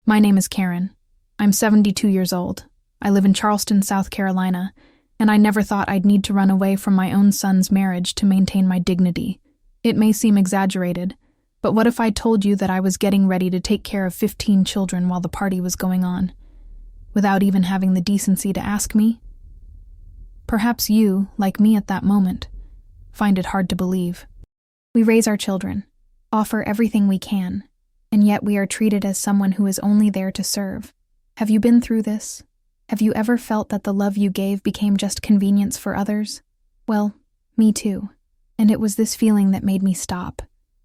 My name is Karen. I'm 72 years old. I live in Charleston, South Carolina, and I never thought I'd need to run away from my own son's marriage to maintain my dignity. It may seem exaggerated, but what if I told you that I was getting ready to take care of 15 children while the party was going on, without even having the decency to ask me? Perhaps you, like me at that moment, find it hard to believe. We raise our children, offer everything we can, and yet we are treated as someone who is only there to serve. Have you been through this? Have you ever felt that the love you gave became just convenience for others? Well, me too. And it was this feeling that made me stop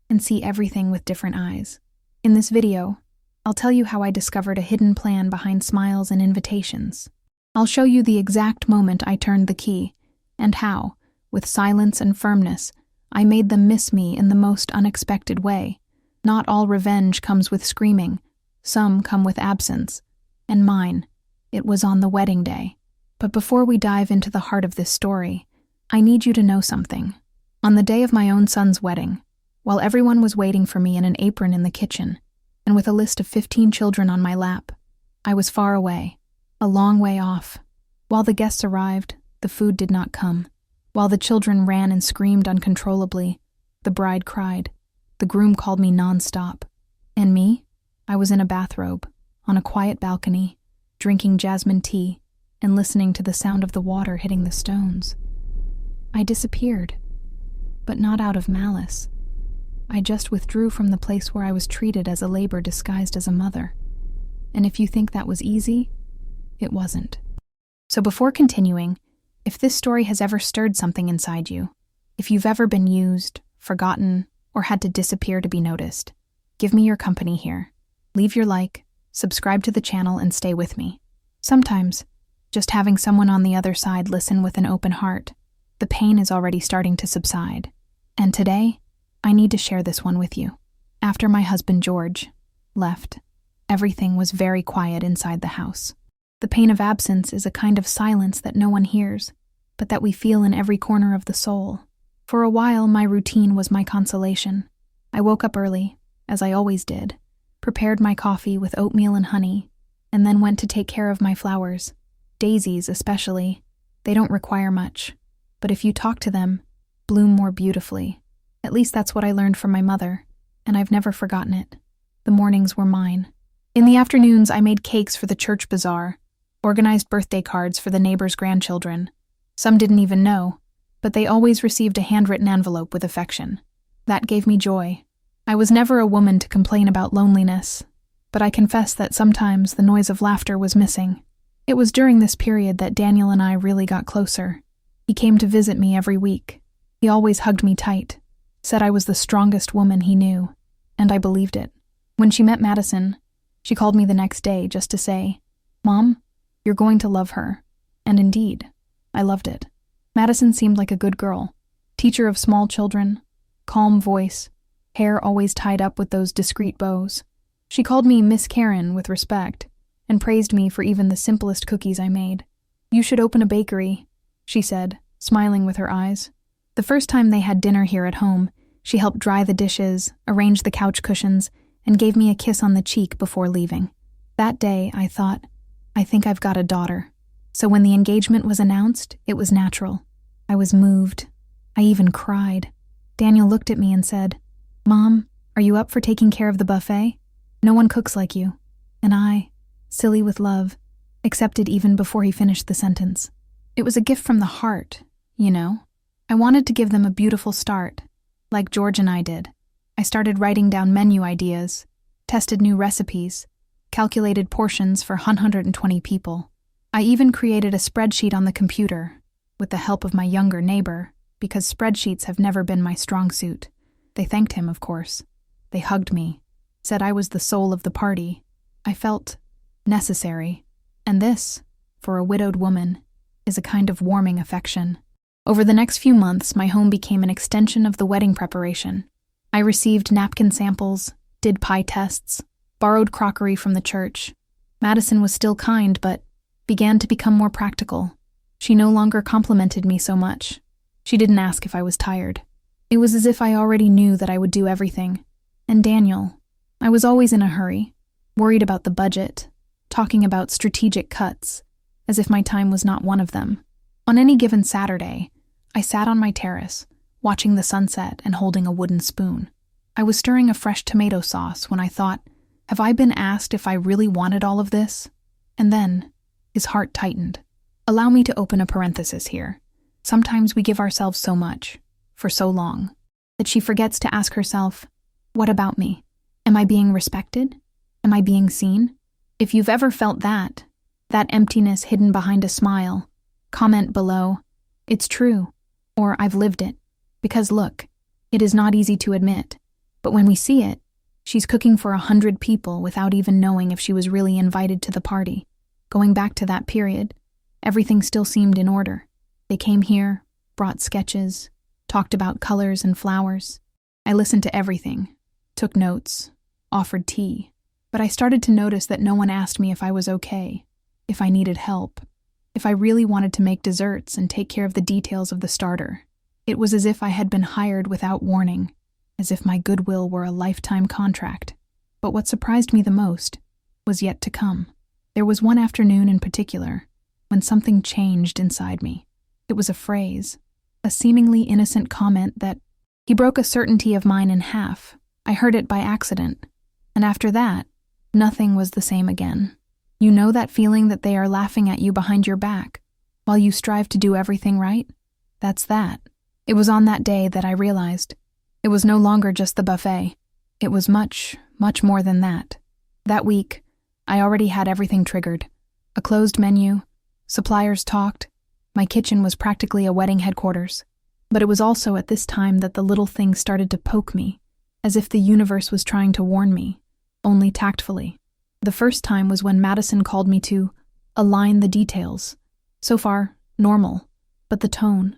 and see everything with different eyes. In this video, I'll tell you how I discovered a hidden plan behind smiles and invitations. I'll show you the exact moment I turned the key, and how, with silence and firmness, I made them miss me in the most unexpected way. Not all revenge comes with screaming. Some come with absence. And mine, it was on the wedding day. But before we dive into the heart of this story, I need you to know something. On the day of my own son's wedding, while everyone was waiting for me in an apron in the kitchen, and with a list of 15 children on my lap, I was far away, a long way off. While the guests arrived, the food did not come. While the children ran and screamed uncontrollably, the bride cried. The groom called me non-stop. And me? I was in a bathrobe, on a quiet balcony, drinking jasmine tea and listening to the sound of the water hitting the stones. I disappeared, but not out of malice. I just withdrew from the place where I was treated as a labor disguised as a mother. And if you think that was easy, it wasn't. So before continuing, if this story has ever stirred something inside you, if you've ever been used, forgotten, or had to disappear to be noticed, give me your company here. Leave your like, subscribe to the channel, and stay with me. Sometimes, just having someone on the other side listen with an open heart, the pain is already starting to subside. And today, I need to share this one with you. After my husband George left, everything was very quiet inside the house. The pain of absence is a kind of silence that no one hears, but that we feel in every corner of the soul. For a while, my routine was my consolation. I woke up early, as I always did, prepared my coffee with oatmeal and honey, and then went to take care of my flowers. Daisies, especially. They don't require much, but if you talk to them, bloom more beautifully. At least that's what I learned from my mother, and I've never forgotten it. The mornings were mine. In the afternoons, I made cakes for the church bazaar, organized birthday cards for the neighbors' grandchildren. Some didn't even know, but they always received a handwritten envelope with affection. That gave me joy. I was never a woman to complain about loneliness, but I confess that sometimes the noise of laughter was missing. It was during this period that Daniel and I really got closer. He came to visit me every week. He always hugged me tight, said I was the strongest woman he knew, and I believed it. When she met Madison, she called me the next day just to say, "Mom, you're going to love her." And indeed, I loved it. Madison seemed like a good girl, teacher of small children, calm voice, hair always tied up with those discreet bows. She called me Miss Karen with respect, and praised me for even the simplest cookies I made. "You should open a bakery," she said, smiling with her eyes. The first time they had dinner here at home, she helped dry the dishes, arrange the couch cushions, and gave me a kiss on the cheek before leaving. That day, I thought, I think I've got a daughter. So when the engagement was announced, it was natural. I was moved. I even cried. Daniel looked at me and said, "Mom, are you up for taking care of the buffet? No one cooks like you." And I, silly with love, accepted even before he finished the sentence. It was a gift from the heart, you know. I wanted to give them a beautiful start, like George and I did. I started writing down menu ideas, tested new recipes, calculated portions for 120 people. I even created a spreadsheet on the computer, with the help of my younger neighbor, because spreadsheets have never been my strong suit. They thanked him, of course. They hugged me, said I was the soul of the party. I felt necessary. And this, for a widowed woman, is a kind of warming affection. Over the next few months, my home became an extension of the wedding preparation. I received napkin samples, did pie tests, borrowed crockery from the church. Madison was still kind, but began to become more practical. She no longer complimented me so much. She didn't ask if I was tired. It was as if I already knew that I would do everything. And Daniel, I was always in a hurry. worried about the budget, talking about strategic cuts, as if my time was not one of them. On any given Saturday, I sat on my terrace, watching the sunset and holding a wooden spoon. I was stirring a fresh tomato sauce when I thought, have I been asked if I really wanted all of this? And then, his heart tightened. Allow me to open a parenthesis here. Sometimes we give ourselves so much, for so long, that she forgets to ask herself, what about me? Am I being respected? Am I being seen? If you've ever felt that emptiness hidden behind a smile, comment below, it's true, or I've lived it. Because look, it is not easy to admit, but when we see it, she's cooking for 100 people without even knowing if she was really invited to the party. Going back to that period, everything still seemed in order. They came here, brought sketches, talked about colors and flowers. I listened to everything, took notes, offered tea, but I started to notice that no one asked me if I was okay, if I needed help, if I really wanted to make desserts and take care of the details of the starter. It was as if I had been hired without warning, as if my goodwill were a lifetime contract. But what surprised me the most was yet to come. There was one afternoon in particular when something changed inside me. It was a phrase, a seemingly innocent comment that he broke a certainty of mine in half. I heard it by accident, and after that, nothing was the same again. You know that feeling that they are laughing at you behind your back while you strive to do everything right? That's that. It was on that day that I realized it was no longer just the buffet. It was much, much more than that. That week, I already had everything triggered. A closed menu, suppliers talked, my kitchen was practically a wedding headquarters. But it was also at this time that the little things started to poke me, as if the universe was trying to warn me, only tactfully. The first time was when Madison called me to align the details. So far, normal, but the tone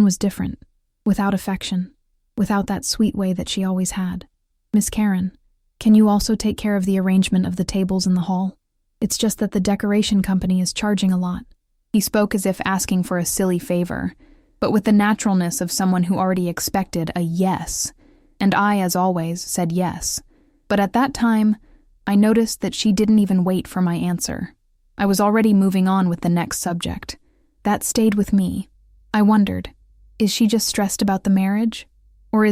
was different, without affection, without that sweet way that she always had. Miss Karen, can you also take care of the arrangement of the tables in the hall? It's just that the decoration company is charging a lot. He spoke as if asking for a silly favor, but with the naturalness of someone who already expected a yes, and I, as always, said yes. But at that time, I noticed that she didn't even wait for my answer. I was already moving on with the next subject. That stayed with me. I wondered, is she just stressed about the marriage? Or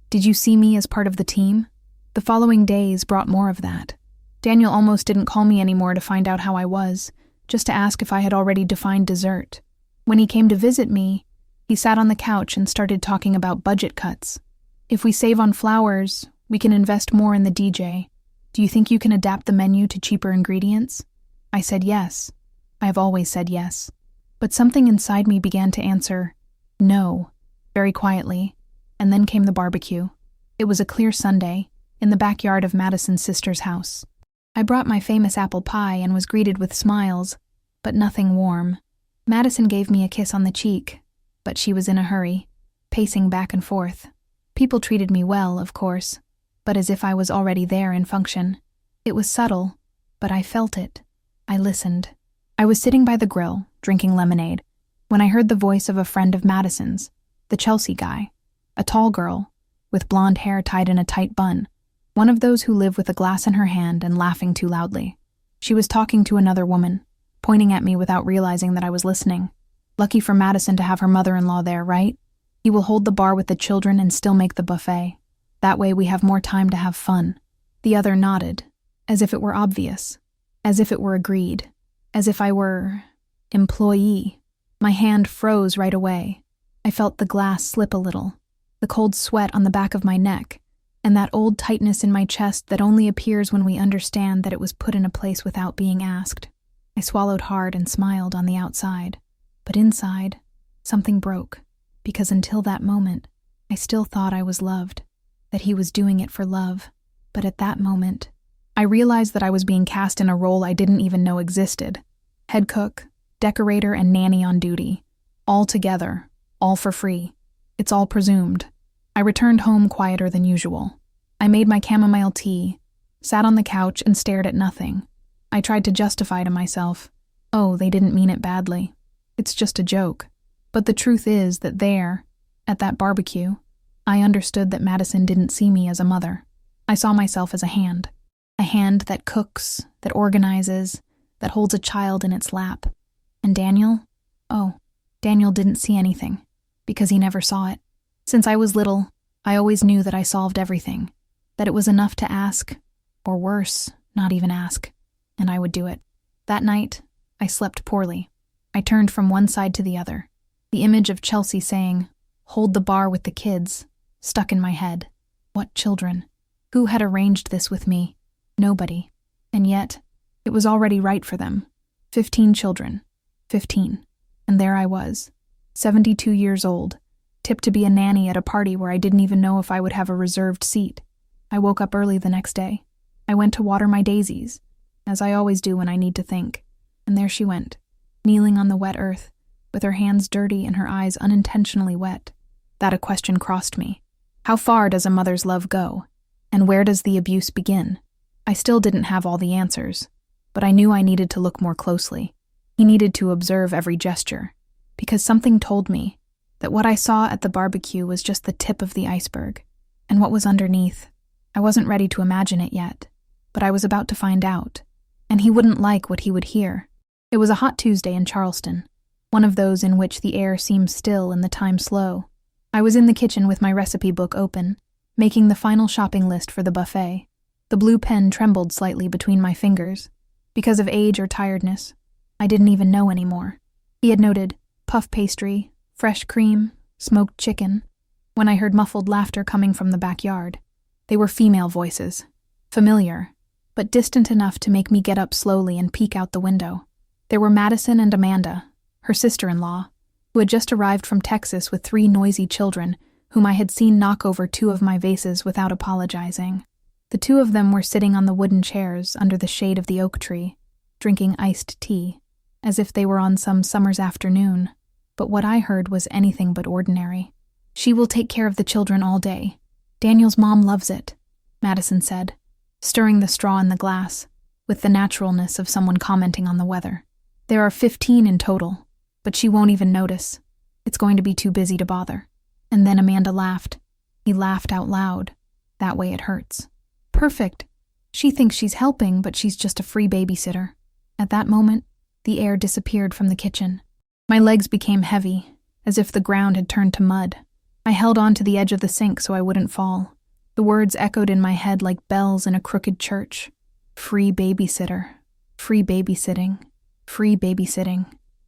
did you see me as part of the team? The following days brought more of that. Daniel almost didn't call me anymore to find out how I was, just to ask if I had already defined dessert. When he came to visit me, he sat on the couch and started talking about budget cuts. If we save on flowers, we can invest more in the DJ. Do you think you can adapt the menu to cheaper ingredients? I said yes. I have always said yes. But something inside me began to answer no, very quietly, and then came the barbecue. It was a clear Sunday, in the backyard of Madison's sister's house. I brought my famous apple pie and was greeted with smiles, but nothing warm. Madison gave me a kiss on the cheek, but she was in a hurry, pacing back and forth. People treated me well, of course, but as if I was already there in function. It was subtle, but I felt it. I listened. I was sitting by the grill, drinking lemonade, when I heard the voice of a friend of Madison's, the Chelsea guy, a tall girl, with blonde hair tied in a tight bun, one of those who live with a glass in her hand and laughing too loudly. She was talking to another woman, pointing at me without realizing that I was listening. Lucky for Madison to have her mother-in-law there, right? He will hold the bar with the children and still make the buffet. That way we have more time to have fun. The other nodded, as if it were obvious, as if it were agreed, as if I were employee. My hand froze right away. I felt the glass slip a little, the cold sweat on the back of my neck, and that old tightness in my chest that only appears when we understand that it was put in a place without being asked. I swallowed hard and smiled on the outside, but inside, something broke, because until that moment, I still thought I was loved, that he was doing it for love. But at that moment, I realized that I was being cast in a role I didn't even know existed. Head cook, decorator, and nanny on duty. All together, all for free. It's all presumed. I returned home quieter than usual. I made my chamomile tea, sat on the couch and stared at nothing. I tried to justify to myself, oh, they didn't mean it badly. It's just a joke. But the truth is that there, at that barbecue, I understood that Madison didn't see me as a mother. I saw myself as a hand. A hand that cooks, that organizes, that holds a child in its lap. And Daniel? Oh, Daniel didn't see anything, because he never saw it. Since I was little, I always knew that I solved everything, that it was enough to ask, or worse, not even ask, and I would do it. That night, I slept poorly. I turned from one side to the other. The image of Chelsea saying, "Hold the bar with the kids," stuck in my head. What children? Who had arranged this with me? Nobody. And yet, it was already right for them. 15 children. 15. And there I was, 72 years old, tipped to be a nanny at a party where I didn't even know if I would have a reserved seat. I woke up early the next day. I went to water my daisies, as I always do when I need to think. And there she went, kneeling on the wet earth, with her hands dirty and her eyes unintentionally wet. That a question crossed me. How far does a mother's love go? And where does the abuse begin? I still didn't have all the answers, but I knew I needed to look more closely. He needed to observe every gesture, because something told me that what I saw at the barbecue was just the tip of the iceberg, and what was underneath. I wasn't ready to imagine it yet, but I was about to find out, and he wouldn't like what he would hear. It was a hot Tuesday in Charleston, one of those in which the air seems still and the time slow. I was in the kitchen with my recipe book open, making the final shopping list for the buffet. The blue pen trembled slightly between my fingers. Because of age or tiredness, I didn't even know anymore. He had noted puff pastry, fresh cream, smoked chicken, when I heard muffled laughter coming from the backyard. They were female voices, familiar, but distant enough to make me get up slowly and peek out the window. There were Madison and Amanda, her sister-in-law, who had just arrived from Texas with 3 noisy children whom I had seen knock over 2 of my vases without apologizing. The 2 of them were sitting on the wooden chairs under the shade of the oak tree, drinking iced tea, as if they were on some summer's afternoon. But what I heard was anything but ordinary. "She will take care of the children all day. Daniel's mom loves it," Madison said, stirring the straw in the glass, with the naturalness of someone commenting on the weather. "There are 15 in total, but she won't even notice. It's going to be too busy to bother." And then Amanda laughed. He laughed out loud. That way it hurts. "Perfect. She thinks she's helping, but she's just a free babysitter." At that moment, the air disappeared from the kitchen. My legs became heavy, as if the ground had turned to mud. I held on to the edge of the sink so I wouldn't fall. The words echoed in my head like bells in a crooked church. Free babysitter. Free babysitting. Free babysitting.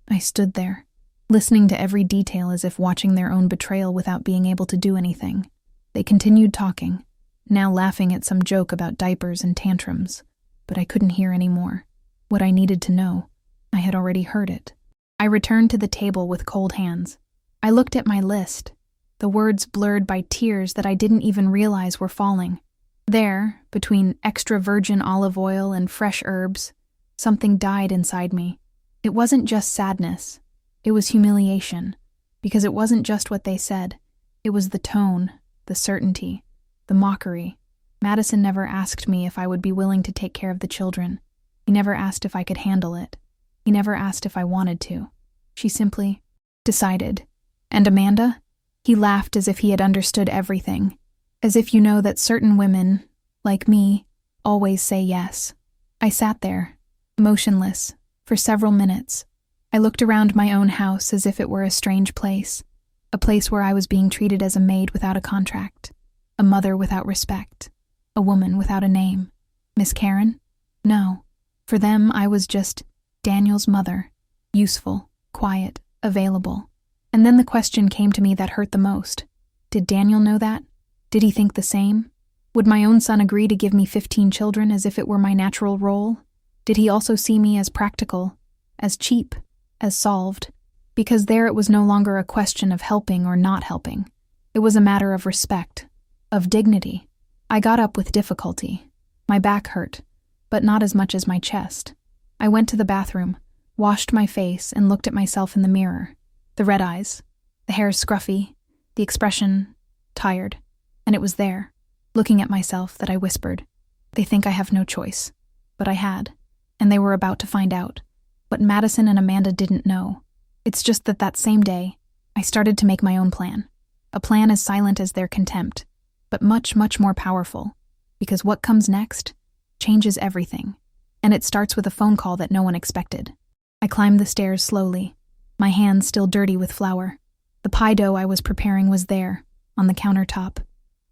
I stood there, listening to every detail as if watching their own betrayal without being able to do anything. They continued talking, now laughing at some joke about diapers and tantrums, but I couldn't hear any more. What I needed to know, I had already heard it. I returned to the table with cold hands. I looked at my list, the words blurred by tears that I didn't even realize were falling. There, between extra virgin olive oil and fresh herbs, something died inside me. It wasn't just sadness, it was humiliation, because it wasn't just what they said. It was the tone, the certainty, the mockery. Madison never asked me if I would be willing to take care of the children. He never asked if I could handle it. He never asked if I wanted to. She simply decided. And Amanda? He laughed as if he had understood everything. As if you know that certain women, like me, always say yes. I sat there, motionless, for several minutes. I looked around my own house as if it were a strange place, a place where I was being treated as a maid without a contract, a mother without respect, a woman without a name. Miss Karen? No. For them, I was just Daniel's mother, useful, quiet, available. And then the question came to me that hurt the most. Did Daniel know that? Did he think the same? Would my own son agree to give me 15 children as if it were my natural role? Did he also see me as practical, as cheap, as solved? Because there it was no longer a question of helping or not helping. It was a matter of respect, of dignity. I got up with difficulty. My back hurt, but not as much as my chest. I went to the bathroom, washed my face, and looked at myself in the mirror. The red eyes, the hair scruffy, the expression tired. And it was there, looking at myself, that I whispered, "They think I have no choice." But I had, and they were about to find out. What Madison and Amanda didn't know. It's just that that same day, I started to make my own plan. A plan as silent as their contempt, but much, much more powerful. Because what comes next? changes everything. And it starts with a phone call that no one expected. I climbed the stairs slowly, my hands still dirty with flour. The pie dough I was preparing was there, on the countertop,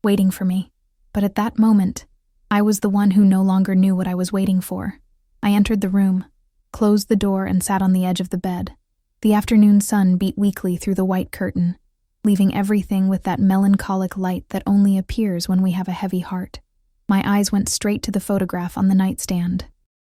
waiting for me. But at that moment, I was the one who no longer knew what I was waiting for. I entered the room, closed the door, and sat on the edge of the bed. The afternoon sun beat weakly through the white curtain, leaving everything with that melancholic light that only appears when we have a heavy heart. My eyes went straight to the photograph on the nightstand.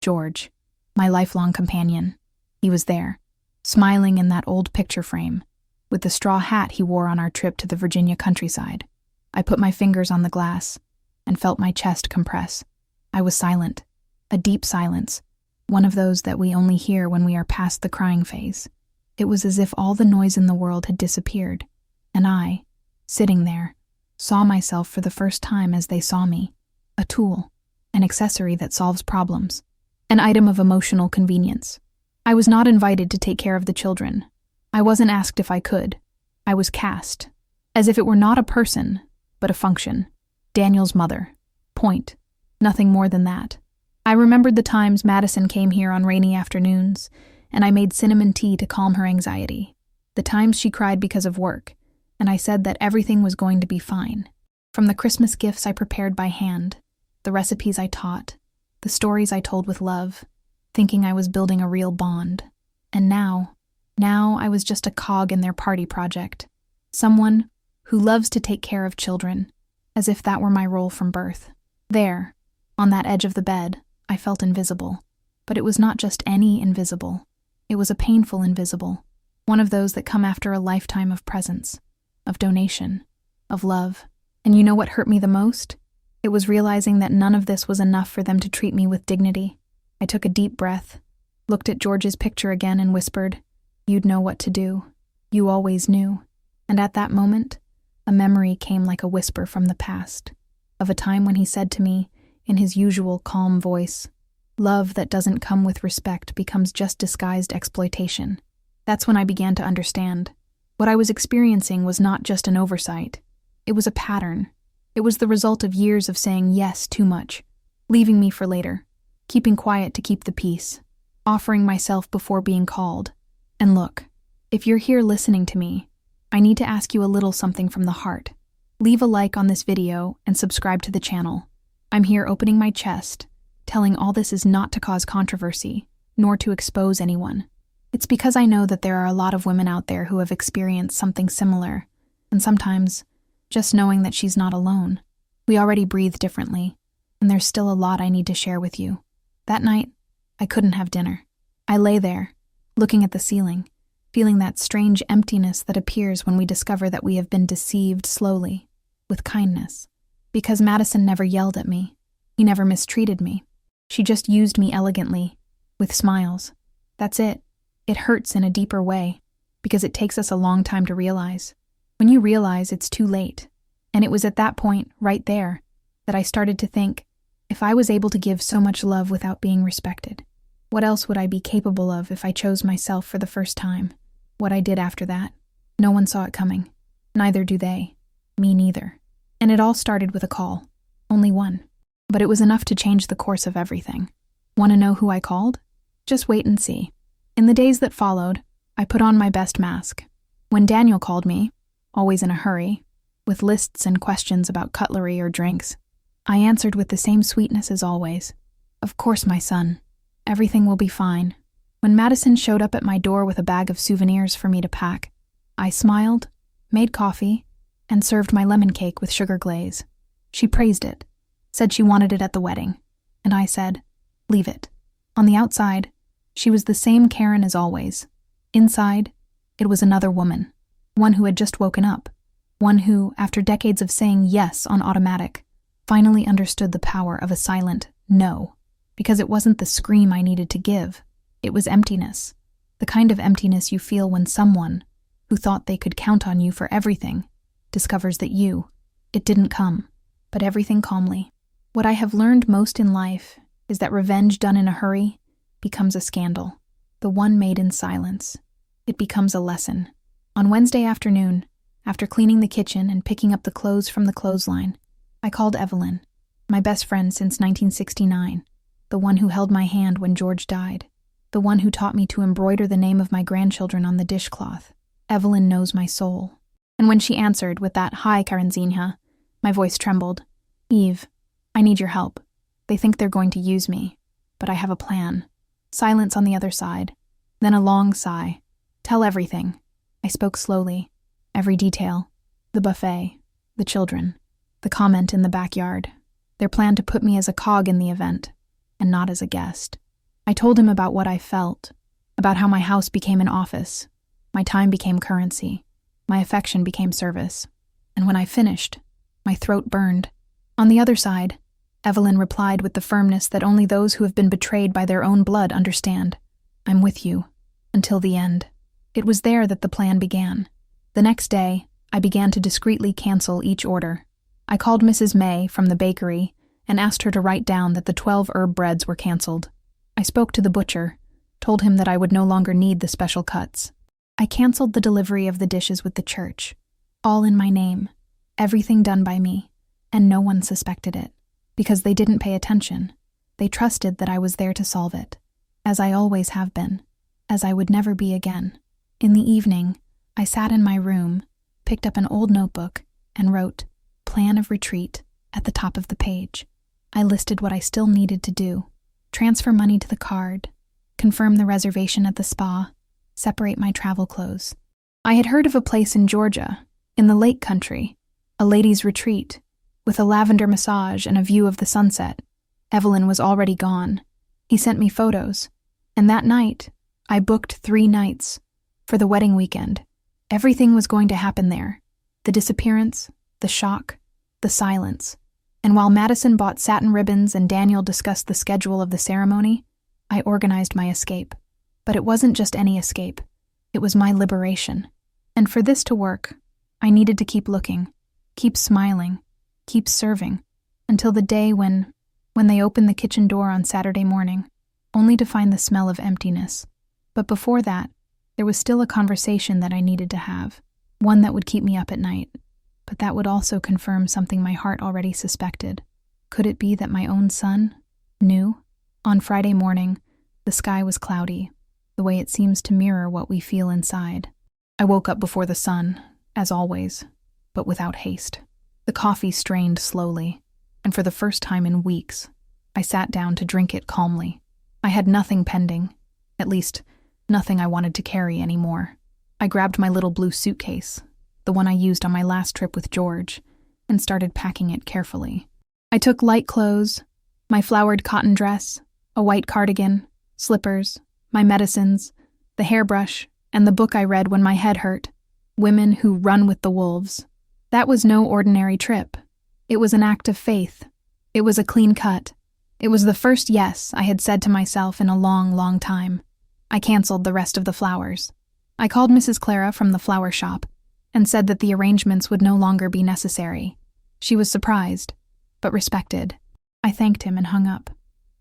George, my lifelong companion. He was there, smiling in that old picture frame, with the straw hat he wore on our trip to the Virginia countryside. I put my fingers on the glass and felt my chest compress. I was silent, a deep silence, one of those that we only hear when we are past the crying phase. It was as if all the noise in the world had disappeared, and I, sitting there, saw myself for the first time as they saw me, a tool, an accessory that solves problems, an item of emotional convenience. I was not invited to take care of the children. I wasn't asked if I could. I was cast, as if it were not a person, but a function. Daniel's mother. Point. Nothing more than that. I remembered the times Madison came here on rainy afternoons, and I made cinnamon tea to calm her anxiety. The times she cried because of work, and I said that everything was going to be fine. From the Christmas gifts I prepared by hand, the recipes I taught, the stories I told with love, thinking I was building a real bond. And now I was just a cog in their party project. Someone who loves to take care of children, as if that were my role from birth. There, on that edge of the bed, I felt invisible. But it was not just any invisible. It was a painful invisible, one of those that come after a lifetime of presence, of donation, of love. And you know what hurt me the most? It was realizing that none of this was enough for them to treat me with dignity. I took a deep breath, looked at George's picture again and whispered, "You'd know what to do. You always knew." And at that moment, a memory came like a whisper from the past, of a time when he said to me, in his usual calm voice, "Love that doesn't come with respect becomes just disguised exploitation." That's when I began to understand. What I was experiencing was not just an oversight. It was a pattern. It was the result of years of saying yes too much, leaving me for later, keeping quiet to keep the peace, offering myself before being called. And look, if you're here listening to me, I need to ask you a little something from the heart. Leave a like on this video and subscribe to the channel. I'm here opening my chest, telling all this is not to cause controversy, nor to expose anyone. It's because I know that there are a lot of women out there who have experienced something similar, and sometimes, just knowing that she's not alone. We already breathe differently, and there's still a lot I need to share with you. That night, I couldn't have dinner. I lay there, looking at the ceiling, feeling that strange emptiness that appears when we discover that we have been deceived slowly, with kindness. Because Madison never yelled at me. He never mistreated me. She just used me elegantly, with smiles. That's it. It hurts in a deeper way, because it takes us a long time to realize. When you realize, it's too late. And it was at that point, right there, that I started to think, if I was able to give so much love without being respected, what else would I be capable of if I chose myself for the first time? What I did after that, no one saw it coming. Neither do they. Me neither. And it all started with a call. Only one. But it was enough to change the course of everything. Want to know who I called? Just wait and see. In the days that followed, I put on my best mask. When Daniel called me, always in a hurry, with lists and questions about cutlery or drinks, I answered with the same sweetness as always. "Of course, my son. Everything will be fine." When Madison showed up at my door with a bag of souvenirs for me to pack, I smiled, made coffee, and served my lemon cake with sugar glaze. She praised it, said she wanted it at the wedding, and I said, "Leave it." On the outside, she was the same Karen as always. Inside, it was another woman, one who had just woken up, one who, after decades of saying yes on automatic, finally understood the power of a silent no, because it wasn't the scream I needed to give. It was emptiness, the kind of emptiness you feel when someone, who thought they could count on you for everything, discovers that it didn't come, but everything calmly. What I have learned most in life is that revenge done in a hurry becomes a scandal. The one made in silence, it becomes a lesson. On Wednesday afternoon, after cleaning the kitchen and picking up the clothes from the clothesline, I called Evelyn, my best friend since 1969. the one who held my hand when George died, the one who taught me to embroider the name of my grandchildren on the dishcloth. Evelyn knows my soul. And when she answered with that "Hi, Karanzinha," my voice trembled. "Eve, I need your help. They think they're going to use me, but I have a plan." Silence on the other side, then a long sigh. "Tell everything." I spoke slowly. Every detail. The buffet, the children, the comment in the backyard, their plan to put me as a cog in the event, and not as a guest. I told him about what I felt, about how my house became an office, my time became currency, my affection became service. And when I finished, my throat burned. On the other side, Evelyn replied with the firmness that only those who have been betrayed by their own blood understand. "I'm with you, until the end." It was there that the plan began. The next day, I began to discreetly cancel each order. I called Mrs. May from the bakery and asked her to write down that the 12 herb breads were canceled. I spoke to the butcher, told him that I would no longer need the special cuts. I canceled the delivery of the dishes with the church, all in my name, everything done by me, and no one suspected it, because they didn't pay attention. They trusted that I was there to solve it, as I always have been, as I would never be again. In the evening, I sat in my room, picked up an old notebook, and wrote "Plan of Retreat" at the top of the page. I listed what I still needed to do: transfer money to the card, confirm the reservation at the spa, separate my travel clothes. I had heard of a place in Georgia, in the Lake Country, a ladies' retreat, with a lavender massage and a view of the sunset. Evelyn was already gone. He sent me photos, and that night, I booked 3 nights for the wedding weekend. Everything was going to happen there: the disappearance, the shock, the silence. And while Madison bought satin ribbons and Daniel discussed the schedule of the ceremony, I organized my escape. But it wasn't just any escape. It was my liberation. And for this to work, I needed to keep looking, keep smiling, keep serving, until the day when they opened the kitchen door on Saturday morning, only to find the smell of emptiness. But before that, there was still a conversation that I needed to have, one that would keep me up at night, but that would also confirm something my heart already suspected. Could it be that my own son knew? On Friday morning, the sky was cloudy, the way it seems to mirror what we feel inside. I woke up before the sun, as always, but without haste. The coffee strained slowly, and for the first time in weeks, I sat down to drink it calmly. I had nothing pending, at least, nothing I wanted to carry anymore. I grabbed my little blue suitcase, the one I used on my last trip with George, and started packing it carefully. I took light clothes, my flowered cotton dress, a white cardigan, slippers, my medicines, the hairbrush, and the book I read when my head hurt, Women Who Run with the Wolves. That was no ordinary trip. It was an act of faith. It was a clean cut. It was the first yes I had said to myself in a long, long time. I canceled the rest of the flowers. I called Mrs. Clara from the flower shop and said that the arrangements would no longer be necessary. She was surprised, but respected. I thanked him and hung up.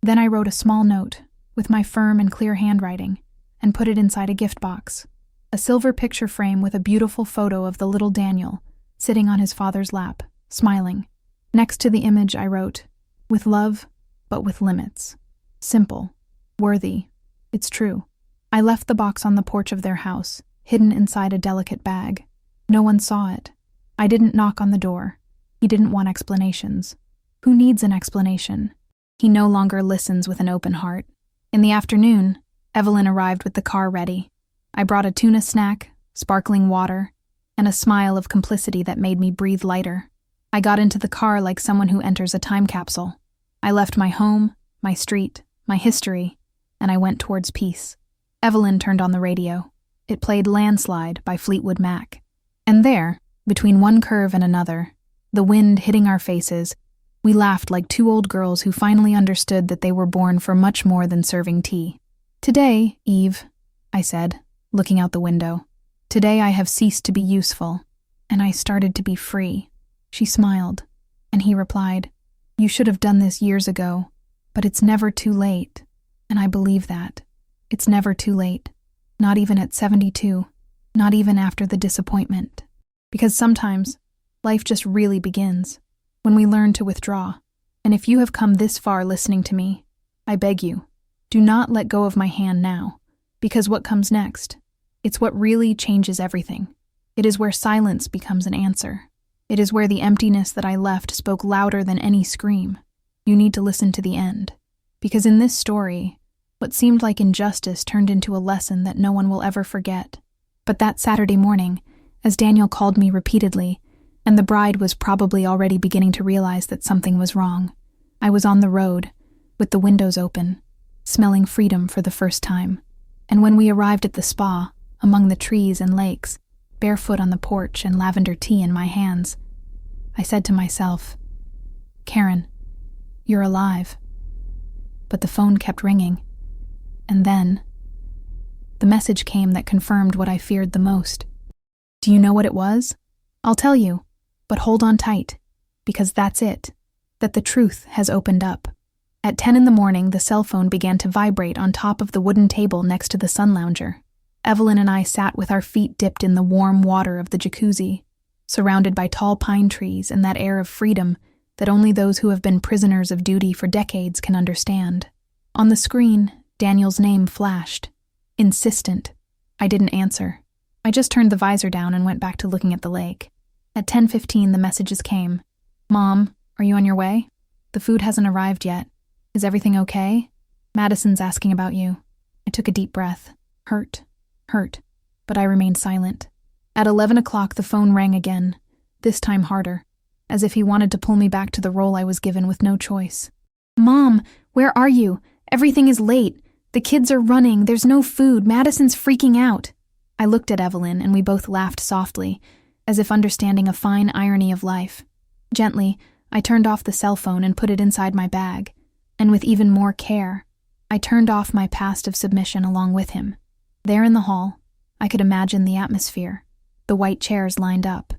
Then I wrote a small note with my firm and clear handwriting and put it inside a gift box, a silver picture frame with a beautiful photo of the little Daniel sitting on his father's lap, smiling. Next to the image I wrote, "With love, but with limits. Simple, worthy, it's true." I left the box on the porch of their house, hidden inside a delicate bag. No one saw it. I didn't knock on the door. He didn't want explanations. Who needs an explanation? He no longer listens with an open heart. In the afternoon, Evelyn arrived with the car ready. I brought a tuna snack, sparkling water, and a smile of complicity that made me breathe lighter. I got into the car like someone who enters a time capsule. I left my home, my street, my history, and I went towards peace. Evelyn turned on the radio. It played Landslide by Fleetwood Mac. And there, between one curve and another, the wind hitting our faces, we laughed like 2 old girls who finally understood that they were born for much more than serving tea. "Today, Eve," I said, looking out the window. "Today I have ceased to be useful, and I started to be free." She smiled, and he replied, "You should have done this years ago, but it's never too late." And I believe that. It's never too late, not even at 72, not even after the disappointment. Because sometimes, life just really begins when we learn to withdraw. And if you have come this far listening to me, I beg you, do not let go of my hand now, because what comes next, it's what really changes everything. It is where silence becomes an answer. It is where the emptiness that I left spoke louder than any scream. You need to listen to the end, because in this story, what seemed like injustice turned into a lesson that no one will ever forget. But that Saturday morning, as Daniel called me repeatedly, and the bride was probably already beginning to realize that something was wrong, I was on the road, with the windows open, smelling freedom for the first time. And when we arrived at the spa, among the trees and lakes, barefoot on the porch and lavender tea in my hands, I said to myself, Karen, you're alive. But the phone kept ringing. And then, the message came that confirmed what I feared the most. Do you know what it was? I'll tell you, but hold on tight, because that's it, that the truth has opened up. At 10 in the morning, the cell phone began to vibrate on top of the wooden table next to the sun lounger. Evelyn and I sat with our feet dipped in the warm water of the jacuzzi, surrounded by tall pine trees and that air of freedom that only those who have been prisoners of duty for decades can understand. On the screen, Daniel's name flashed. Insistent. I didn't answer. I just turned the visor down and went back to looking at the lake. At 10:15, the messages came. Mom, are you on your way? The food hasn't arrived yet. Is everything okay? Madison's asking about you. I took a deep breath. Hurt, but I remained silent. At 11 o'clock, the phone rang again, this time harder, as if he wanted to pull me back to the role I was given with no choice. Mom, where are you? Everything is late. The kids are running. There's no food. Madison's freaking out. I looked at Evelyn, and we both laughed softly, as if understanding a fine irony of life. Gently, I turned off the cell phone and put it inside my bag, and with even more care, I turned off my past of submission along with him. There in the hall, I could imagine the atmosphere, the white chairs lined up,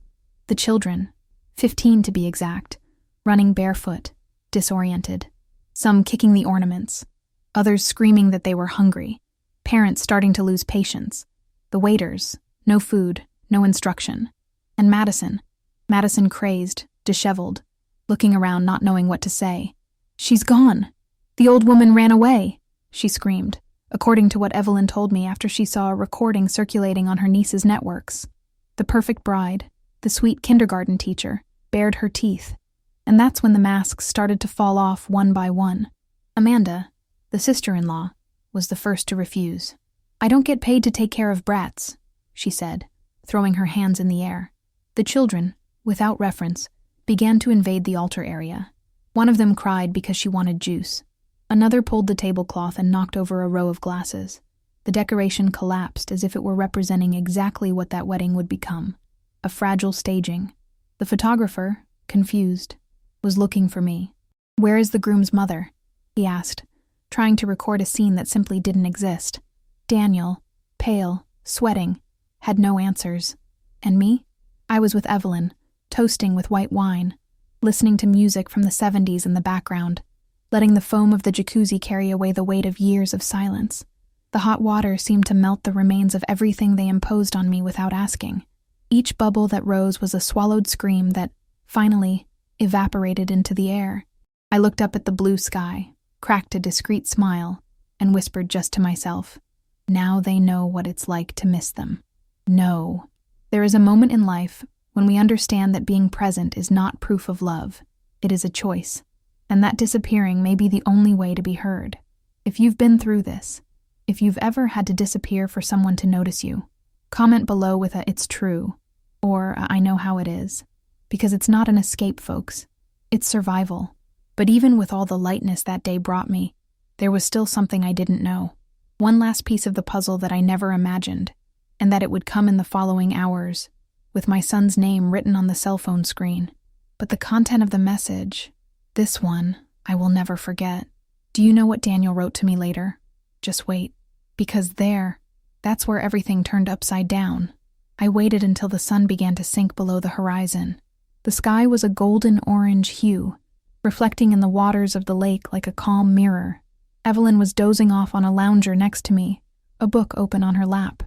the children, 15 to be exact, running barefoot, disoriented, some kicking the ornaments, others screaming that they were hungry, parents starting to lose patience, the waiters, no food, no instruction, and Madison crazed, disheveled, looking around not knowing what to say. She's gone. The old woman ran away, she screamed, according to what Evelyn told me after she saw a recording circulating on her niece's networks. The perfect bride, the sweet kindergarten teacher, bared her teeth, and that's when the masks started to fall off one by one. Amanda, the sister-in-law, was the first to refuse. I don't get paid to take care of brats, she said, throwing her hands in the air. The children, without reference, began to invade the altar area. One of them cried because she wanted juice. Another pulled the tablecloth and knocked over a row of glasses. The decoration collapsed as if it were representing exactly what that wedding would become. A fragile staging. The photographer, confused, was looking for me. Where is the groom's mother? He asked, trying to record a scene that simply didn't exist. Daniel, pale, sweating, had no answers. And me? I was with Evelyn, toasting with white wine, listening to music from the 70s in the background, letting the foam of the jacuzzi carry away the weight of years of silence. The hot water seemed to melt the remains of everything they imposed on me without asking. Each bubble that rose was a swallowed scream that, finally, evaporated into the air. I looked up at the blue sky, cracked a discreet smile, and whispered just to myself, now they know what it's like to miss them. No. There is a moment in life when we understand that being present is not proof of love. It is a choice. And that disappearing may be the only way to be heard. If you've been through this, if you've ever had to disappear for someone to notice you, comment below with a "it's true" or a "I know how it is." Because it's not an escape, folks. It's survival. But even with all the lightness that day brought me, there was still something I didn't know. One last piece of the puzzle that I never imagined, and that it would come in the following hours, with my son's name written on the cell phone screen. But the content of the message, this one, I will never forget. Do you know what Daniel wrote to me later? Just wait. Because that's where everything turned upside down. I waited until the sun began to sink below the horizon. The sky was a golden-orange hue, reflecting in the waters of the lake like a calm mirror. Evelyn was dozing off on a lounger next to me, a book open on her lap.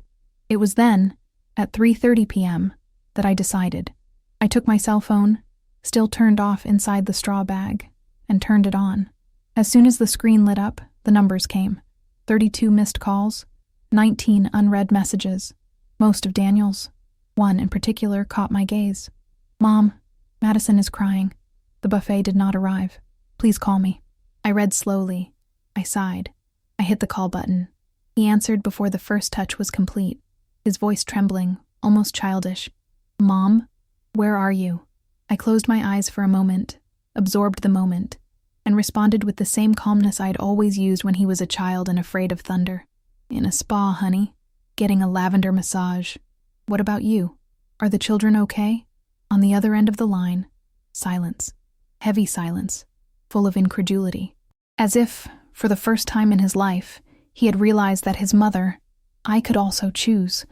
It was then, at 3:30 p.m., that I decided. I took my cell phone, still turned off inside the straw bag, and turned it on. As soon as the screen lit up, The numbers came. 32 missed calls, 19 unread messages, most of Daniel's. One in particular caught my gaze. "Mom, Madison is crying. The buffet did not arrive. Please call me." I read slowly. I sighed. I hit the call button. He answered before the first touch was complete, his voice trembling, almost childish. "Mom, where are you?" I closed my eyes for a moment, absorbed the moment, and responded with the same calmness I'd always used when he was a child and afraid of thunder. "In a spa, honey. Getting a lavender massage. What about you? Are the children okay?" On the other end of the line, silence. Heavy silence, full of incredulity. As if, for the first time in his life, he had realized that his mother, I could also choose.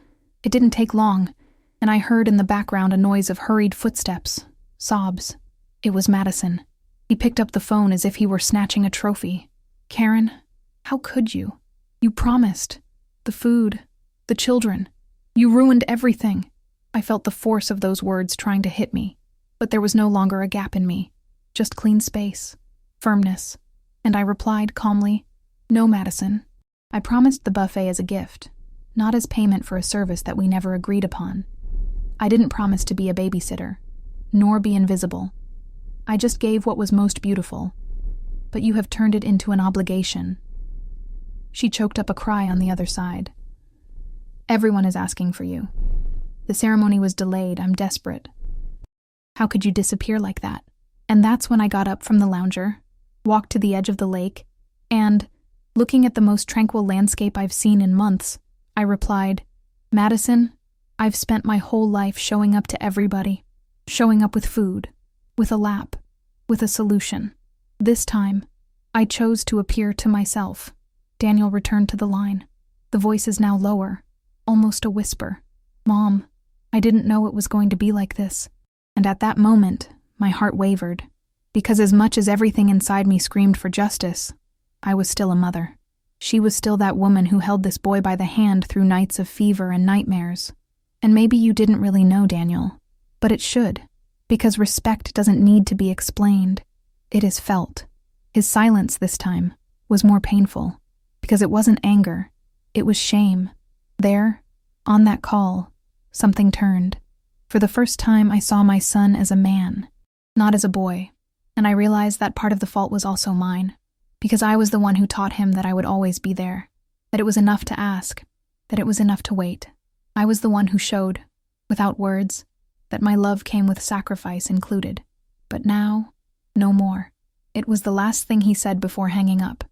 It didn't take long, and I heard in the background a noise of hurried footsteps, sobs. It was Madison. He picked up the phone as if he were snatching a trophy. "Karen, how could you? You promised. The food, the children. You ruined everything." I felt the force of those words trying to hit me, but there was no longer a gap in me, just clean space, firmness, and I replied calmly, "No, Madison. I promised the buffet as a gift, not as payment for a service that we never agreed upon. I didn't promise to be a babysitter, nor be invisible. I just gave what was most beautiful, but you have turned it into an obligation." She choked up a cry on the other side. "Everyone is asking for you. The ceremony was delayed. I'm desperate. How could you disappear like that?" And that's when I got up from the lounger, walked to the edge of the lake, and, looking at the most tranquil landscape I've seen in months, I replied, "Madison, I've spent my whole life showing up to everybody, showing up with food, with a lap, with a solution. This time, I chose to appear to myself." Daniel returned to the line. The voice is now lower, almost a whisper. "Mom, I didn't know it was going to be like this." And at that moment, my heart wavered, because as much as everything inside me screamed for justice, I was still a mother. She was still that woman who held this boy by the hand through nights of fever and nightmares. And maybe you didn't really know, Daniel, but it should, because respect doesn't need to be explained. It is felt. His silence this time was more painful, because it wasn't anger, it was shame. There, on that call, something turned. For the first time, I saw my son as a man, not as a boy, and I realized that part of the fault was also mine, because I was the one who taught him that I would always be there, that it was enough to ask, that it was enough to wait. I was the one who showed, without words, that my love came with sacrifice included. But now, no more. It was the last thing he said before hanging up.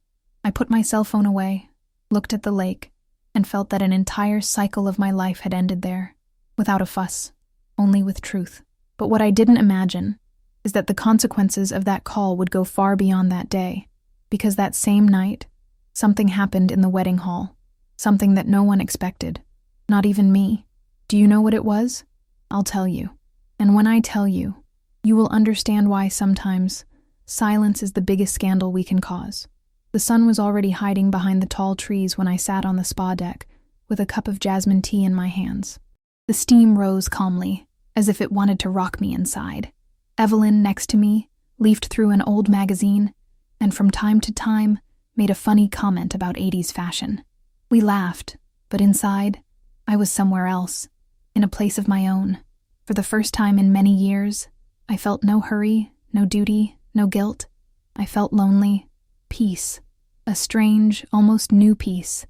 I put my cell phone away, looked at the lake, and felt that an entire cycle of my life had ended there, without a fuss, only with truth. But what I didn't imagine is that the consequences of that call would go far beyond that day, because that same night, something happened in the wedding hall, something that no one expected, not even me. Do you know what it was? I'll tell you. And when I tell you, you will understand why sometimes silence is the biggest scandal we can cause. The sun was already hiding behind the tall trees when I sat on the spa deck with a cup of jasmine tea in my hands. The steam rose calmly, as if it wanted to rock me inside. Evelyn, next to me, leafed through an old magazine and from time to time made a funny comment about 80s fashion. We laughed, but inside, I was somewhere else, in a place of my own. For the first time in many years, I felt no hurry, no duty, no guilt. I felt lonely, peace, a strange, almost new peace,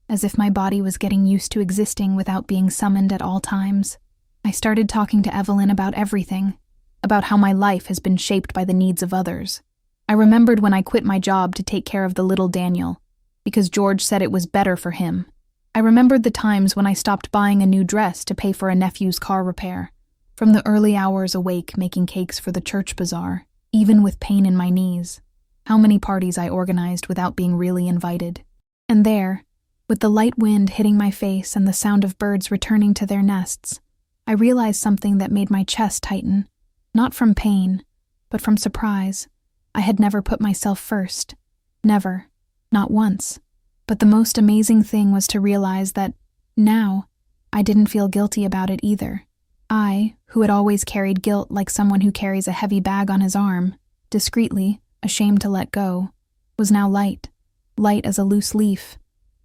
as if my body was getting used to existing without being summoned at all times. I started talking to Evelyn about everything, about how my life has been shaped by the needs of others. I remembered when I quit my job to take care of the little Daniel, because George said it was better for him. I remembered the times when I stopped buying a new dress to pay for a nephew's car repair, from the early hours awake making cakes for the church bazaar, even with pain in my knees. How many parties I organized without being really invited. And there, with the light wind hitting my face and the sound of birds returning to their nests, I realized something that made my chest tighten, not from pain, but from surprise. I had never put myself first. Never. Not once. But the most amazing thing was to realize that, now, I didn't feel guilty about it either. I, who had always carried guilt like someone who carries a heavy bag on his arm, discreetly, ashamed to let go, was now light, light as a loose leaf.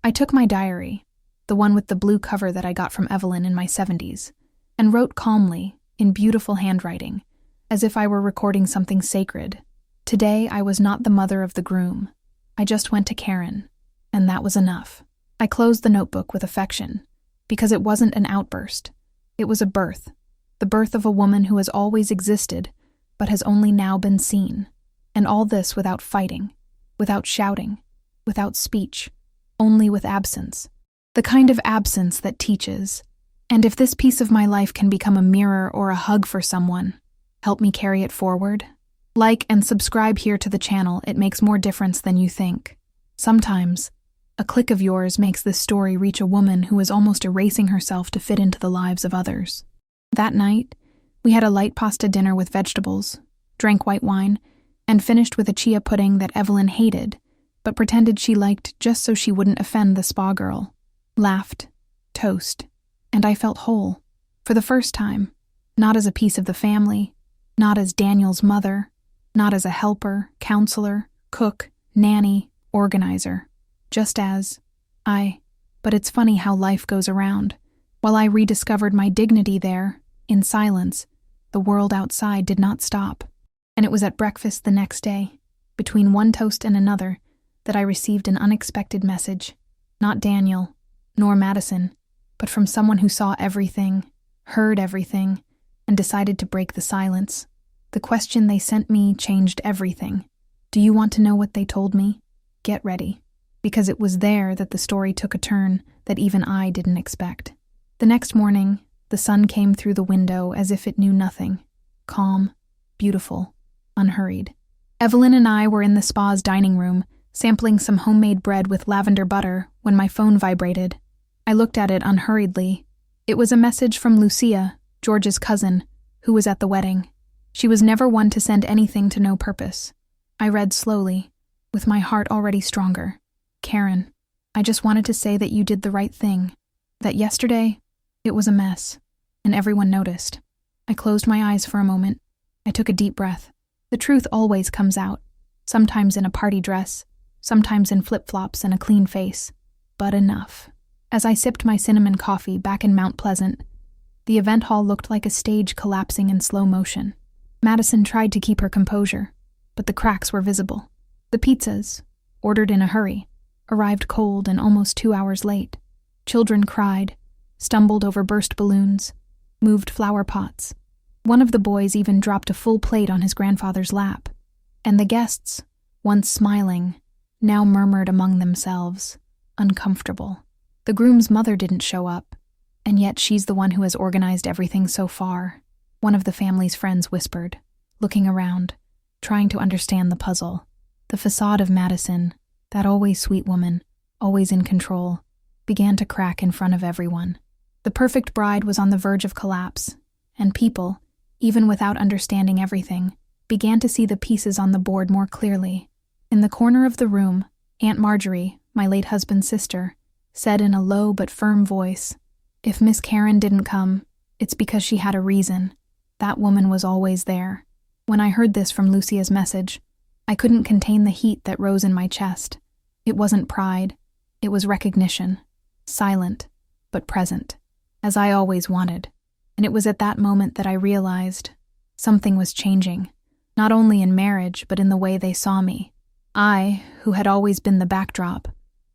I took my diary, the one with the blue cover that I got from Evelyn in my 70s, and wrote calmly, in beautiful handwriting, as if I were recording something sacred. Today, I was not the mother of the groom. I just went to Karen, and that was enough. I closed the notebook with affection, because it wasn't an outburst. It was a birth, the birth of a woman who has always existed, but has only now been seen. And all this without fighting, without shouting, without speech, only with absence. The kind of absence that teaches. And if this piece of my life can become a mirror or a hug for someone, help me carry it forward. Like and subscribe here to the channel. It makes more difference than you think. Sometimes, a click of yours makes this story reach a woman who is almost erasing herself to fit into the lives of others. That night, we had a light pasta dinner with vegetables, drank white wine, and finished with a chia pudding that Evelyn hated, but pretended she liked just so she wouldn't offend the spa girl. Laughed, toast, and I felt whole, for the first time, not as a piece of the family, not as Daniel's mother, not as a helper, counselor, cook, nanny, organizer, just as but it's funny how life goes around. While I rediscovered my dignity there, in silence, the world outside did not stop. And it was at breakfast the next day, between one toast and another, that I received an unexpected message. Not Daniel, nor Madison, but from someone who saw everything, heard everything, and decided to break the silence. The question they sent me changed everything. Do you want to know what they told me? Get ready, because it was there that the story took a turn that even I didn't expect. The next morning, the sun came through the window as if it knew nothing. Calm, beautiful, unhurried. Evelyn and I were in the spa's dining room, sampling some homemade bread with lavender butter, when my phone vibrated. I looked at it unhurriedly. It was a message from Lucia, George's cousin, who was at the wedding. She was never one to send anything to no purpose. I read slowly, with my heart already stronger. Karen, I just wanted to say that you did the right thing. That yesterday, it was a mess, and everyone noticed. I closed my eyes for a moment. I took a deep breath. The truth always comes out, sometimes in a party dress, sometimes in flip-flops and a clean face. But enough. As I sipped my cinnamon coffee back in Mount Pleasant, the event hall looked like a stage collapsing in slow motion. Madison tried to keep her composure, but the cracks were visible. The pizzas, ordered in a hurry, arrived cold and almost 2 hours late. Children cried, stumbled over burst balloons, moved flower pots. One of the boys even dropped a full plate on his grandfather's lap. And the guests, once smiling, now murmured among themselves, uncomfortable. The groom's mother didn't show up, and yet she's the one who has organized everything so far, one of the family's friends whispered, looking around, trying to understand the puzzle. The facade of Madison, that always sweet woman, always in control, began to crack in front of everyone. The perfect bride was on the verge of collapse, and people, even without understanding everything, began to see the pieces on the board more clearly. In the corner of the room, Aunt Marjorie, my late husband's sister, said in a low but firm voice, "If Miss Karen didn't come, it's because she had a reason. That woman was always there." When I heard this from Lucia's message, I couldn't contain the heat that rose in my chest. It wasn't pride, it was recognition. Silent, but present, as I always wanted. And it was at that moment that I realized something was changing, not only in marriage, but in the way they saw me. I, who had always been the backdrop,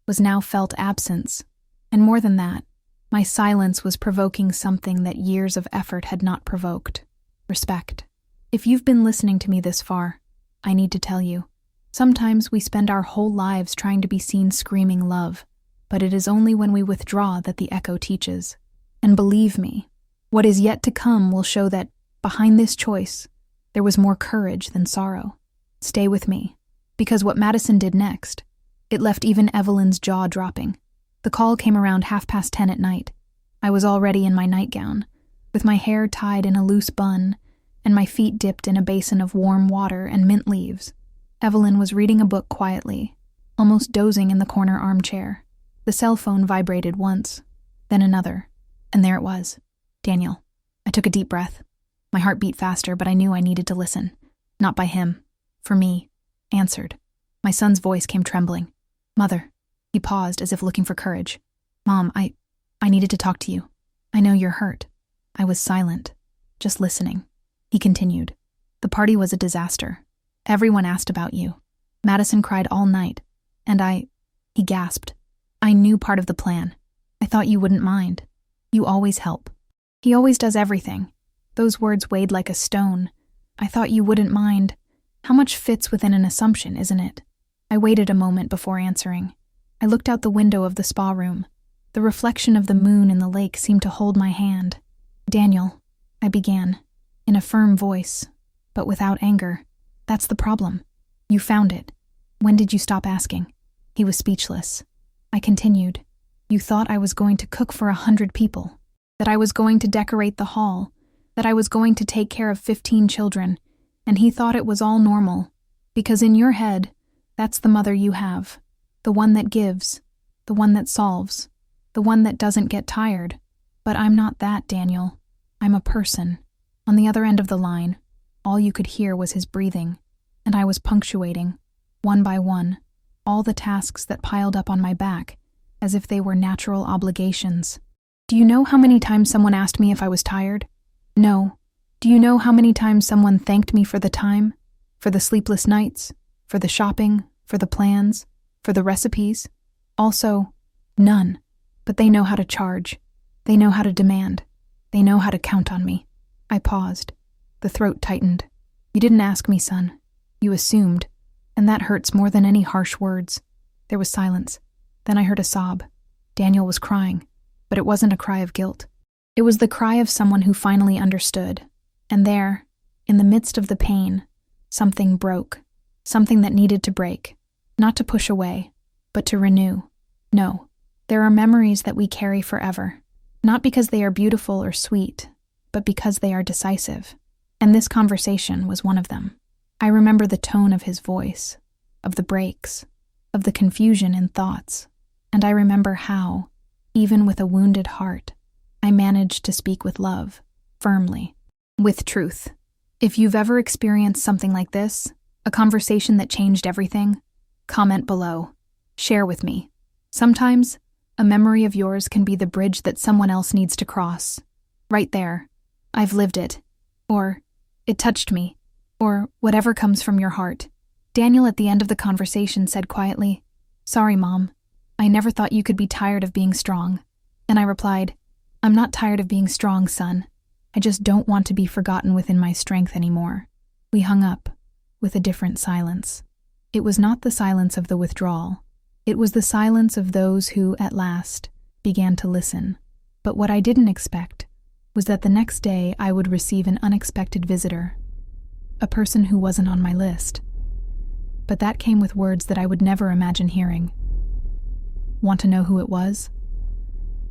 was now felt absence. And more than that, my silence was provoking something that years of effort had not provoked. Respect. If you've been listening to me this far, I need to tell you, sometimes we spend our whole lives trying to be seen screaming love, but it is only when we withdraw that the echo teaches. And believe me, what is yet to come will show that, behind this choice, there was more courage than sorrow. Stay with me, because what Madison did next, it left even Evelyn's jaw dropping. The call came around 10:30 at night. I was already in my nightgown, with my hair tied in a loose bun, and my feet dipped in a basin of warm water and mint leaves. Evelyn was reading a book quietly, almost dozing in the corner armchair. The cell phone vibrated once, then another, and there it was. Daniel. I took a deep breath. My heart beat faster, but I knew I needed to listen. Not by him. For me. Answered. My son's voice came trembling. Mother. He paused as if looking for courage. Mom, I needed to talk to you. I know you're hurt. I was silent, just listening. He continued. The party was a disaster. Everyone asked about you. Madison cried all night, and he gasped. I knew part of the plan. I thought you wouldn't mind. You always help. He always does everything. Those words weighed like a stone. I thought you wouldn't mind. How much fits within an assumption, isn't it? I waited a moment before answering. I looked out the window of the spa room. The reflection of the moon in the lake seemed to hold my hand. Daniel, I began, in a firm voice, but without anger. That's the problem. You found it. When did you stop asking? He was speechless. I continued. You thought I was going to cook for 100 people, that I was going to decorate the hall, that I was going to take care of 15 children, and he thought it was all normal, because in your head, that's the mother you have, the one that gives, the one that solves, the one that doesn't get tired. But I'm not that, Daniel. I'm a person. On the other end of the line, all you could hear was his breathing, and I was punctuating, one by one, all the tasks that piled up on my back, as if they were natural obligations. Do you know how many times someone asked me if I was tired? No. Do you know how many times someone thanked me for the time? For the sleepless nights? For the shopping? For the plans? For the recipes? Also, none. But they know how to charge. They know how to demand. They know how to count on me. I paused. The throat tightened. You didn't ask me, son. You assumed. And that hurts more than any harsh words. There was silence. Then I heard a sob. Daniel was crying, but it wasn't a cry of guilt. It was the cry of someone who finally understood. And there, in the midst of the pain, something broke. Something that needed to break. Not to push away, but to renew. No, there are memories that we carry forever. Not because they are beautiful or sweet, but because they are decisive. And this conversation was one of them. I remember the tone of his voice, of the breaks, of the confusion in thoughts, and I remember how, even with a wounded heart, I managed to speak with love, firmly, with truth. If you've ever experienced something like this, a conversation that changed everything, comment below. Share with me. Sometimes, a memory of yours can be the bridge that someone else needs to cross. Right there. I've lived it. Or, it touched me. Or, whatever comes from your heart. Daniel at the end of the conversation said quietly, Sorry, Mom. I never thought you could be tired of being strong. And I replied, I'm not tired of being strong, son. I just don't want to be forgotten within my strength anymore. We hung up, with a different silence. It was not the silence of the withdrawal. It was the silence of those who, at last, began to listen. But what I didn't expect was that the next day I would receive an unexpected visitor. A person who wasn't on my list. But that came with words that I would never imagine hearing. Want to know who it was?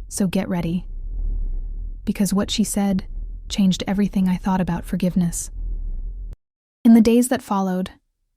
So get ready. Because what she said changed everything I thought about forgiveness. In the days that followed,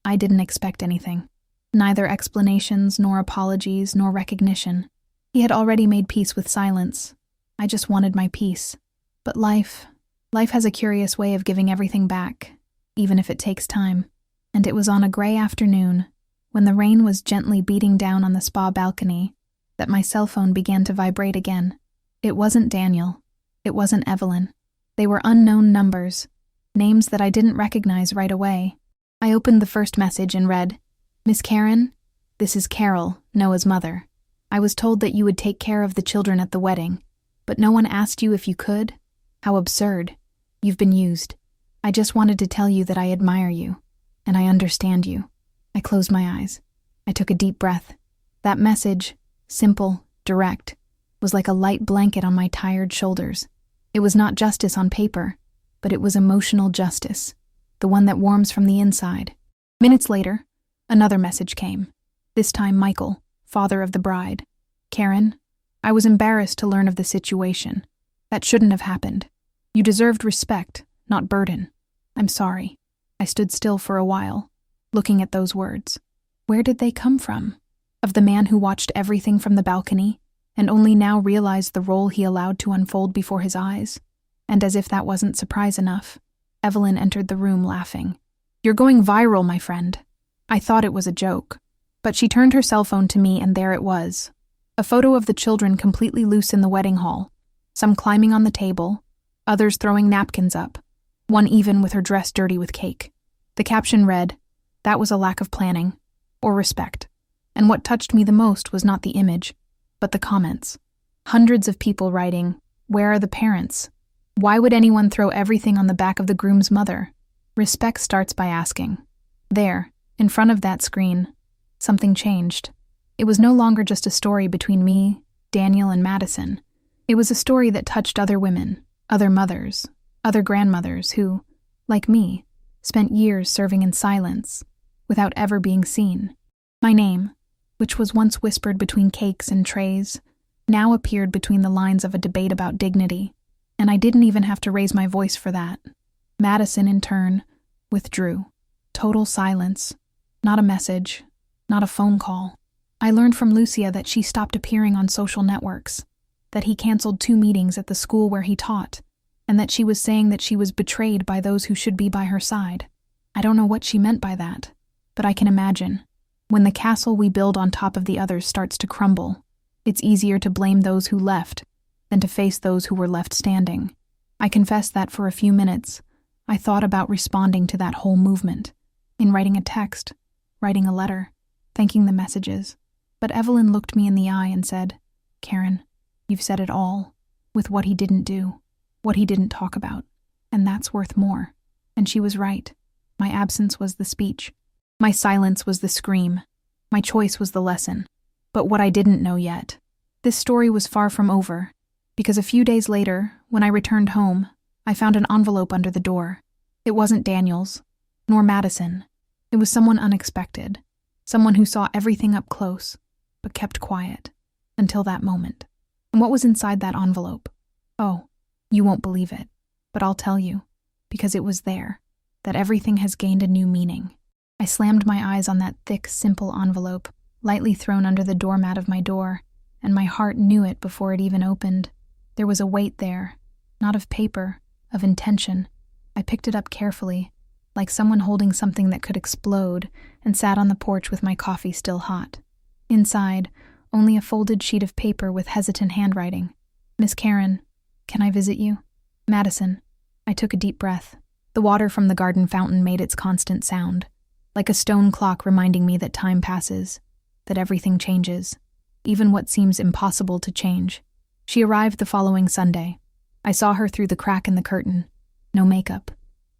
I didn't expect anything. Neither explanations, nor apologies, nor recognition. He had already made peace with silence. I just wanted my peace. But life has a curious way of giving everything back, even if it takes time. And it was on a gray afternoon, when the rain was gently beating down on the spa balcony, that my cell phone began to vibrate again. It wasn't Daniel. It wasn't Evelyn. They were unknown numbers, names that I didn't recognize right away. I opened the first message and read, Miss Karen, this is Carol, Noah's mother. I was told that you would take care of the children at the wedding, but no one asked you if you could? How absurd. You've been used. I just wanted to tell you that I admire you, and I understand you. I closed my eyes. I took a deep breath. That message, simple, direct, was like a light blanket on my tired shoulders. It was not justice on paper, but it was emotional justice, the one that warms from the inside. Minutes later, another message came. This time Michael, father of the bride. Karen, I was embarrassed to learn of the situation. That shouldn't have happened. You deserved respect, not burden. I'm sorry. I stood still for a while, looking at those words. Where did they come from? Of the man who watched everything from the balcony, and only now realized the role he allowed to unfold before his eyes? And as if that wasn't surprise enough, Evelyn entered the room laughing. You're going viral, my friend. I thought it was a joke. But she turned her cell phone to me, and there it was. A photo of the children completely loose in the wedding hall, some climbing on the table, others throwing napkins up, one even with her dress dirty with cake. The caption read, "That was a lack of planning, or respect." And what touched me the most was not the image, but the comments. Hundreds of people writing, "Where are the parents? Why would anyone throw everything on the back of the groom's mother?" Respect starts by asking. There, in front of that screen, something changed. It was no longer just a story between me, Daniel, and Madison. It was a story that touched other women, other mothers, other grandmothers who, like me, spent years serving in silence, without ever being seen. My name, which was once whispered between cakes and trays, now appeared between the lines of a debate about dignity, and I didn't even have to raise my voice for that. Madison, in turn, withdrew. Total silence. Not a message, not a phone call. I learned from Lucia that she stopped appearing on social networks, that he canceled 2 meetings at the school where he taught, and that she was saying that she was betrayed by those who should be by her side. I don't know what she meant by that, but I can imagine. When the castle we build on top of the others starts to crumble, it's easier to blame those who left than to face those who were left standing. I confess that for a few minutes, I thought about responding to that whole movement, in writing a text, writing a letter, thanking the messages. But Evelyn looked me in the eye and said, "Karen, you've said it all, with what he didn't do, what he didn't talk about, and that's worth more." And she was right. My absence was the speech. My silence was the scream. My choice was the lesson. But what I didn't know yet, this story was far from over, because a few days later, when I returned home, I found an envelope under the door. It wasn't Daniel's, nor Madison. It was someone unexpected, someone who saw everything up close, but kept quiet, until that moment. And what was inside that envelope? Oh, you won't believe it, but I'll tell you, because it was there, that everything has gained a new meaning. I slammed my eyes on that thick, simple envelope, lightly thrown under the doormat of my door, and my heart knew it before it even opened. There was a weight there, not of paper, of intention. I picked it up carefully, like someone holding something that could explode, and sat on the porch with my coffee still hot. Inside, only a folded sheet of paper with hesitant handwriting. "Miss Karen, can I visit you?" "Madison." I took a deep breath. The water from the garden fountain made its constant sound, like a stone clock reminding me that time passes, that everything changes, even what seems impossible to change. She arrived the following Sunday. I saw her through the crack in the curtain. No makeup.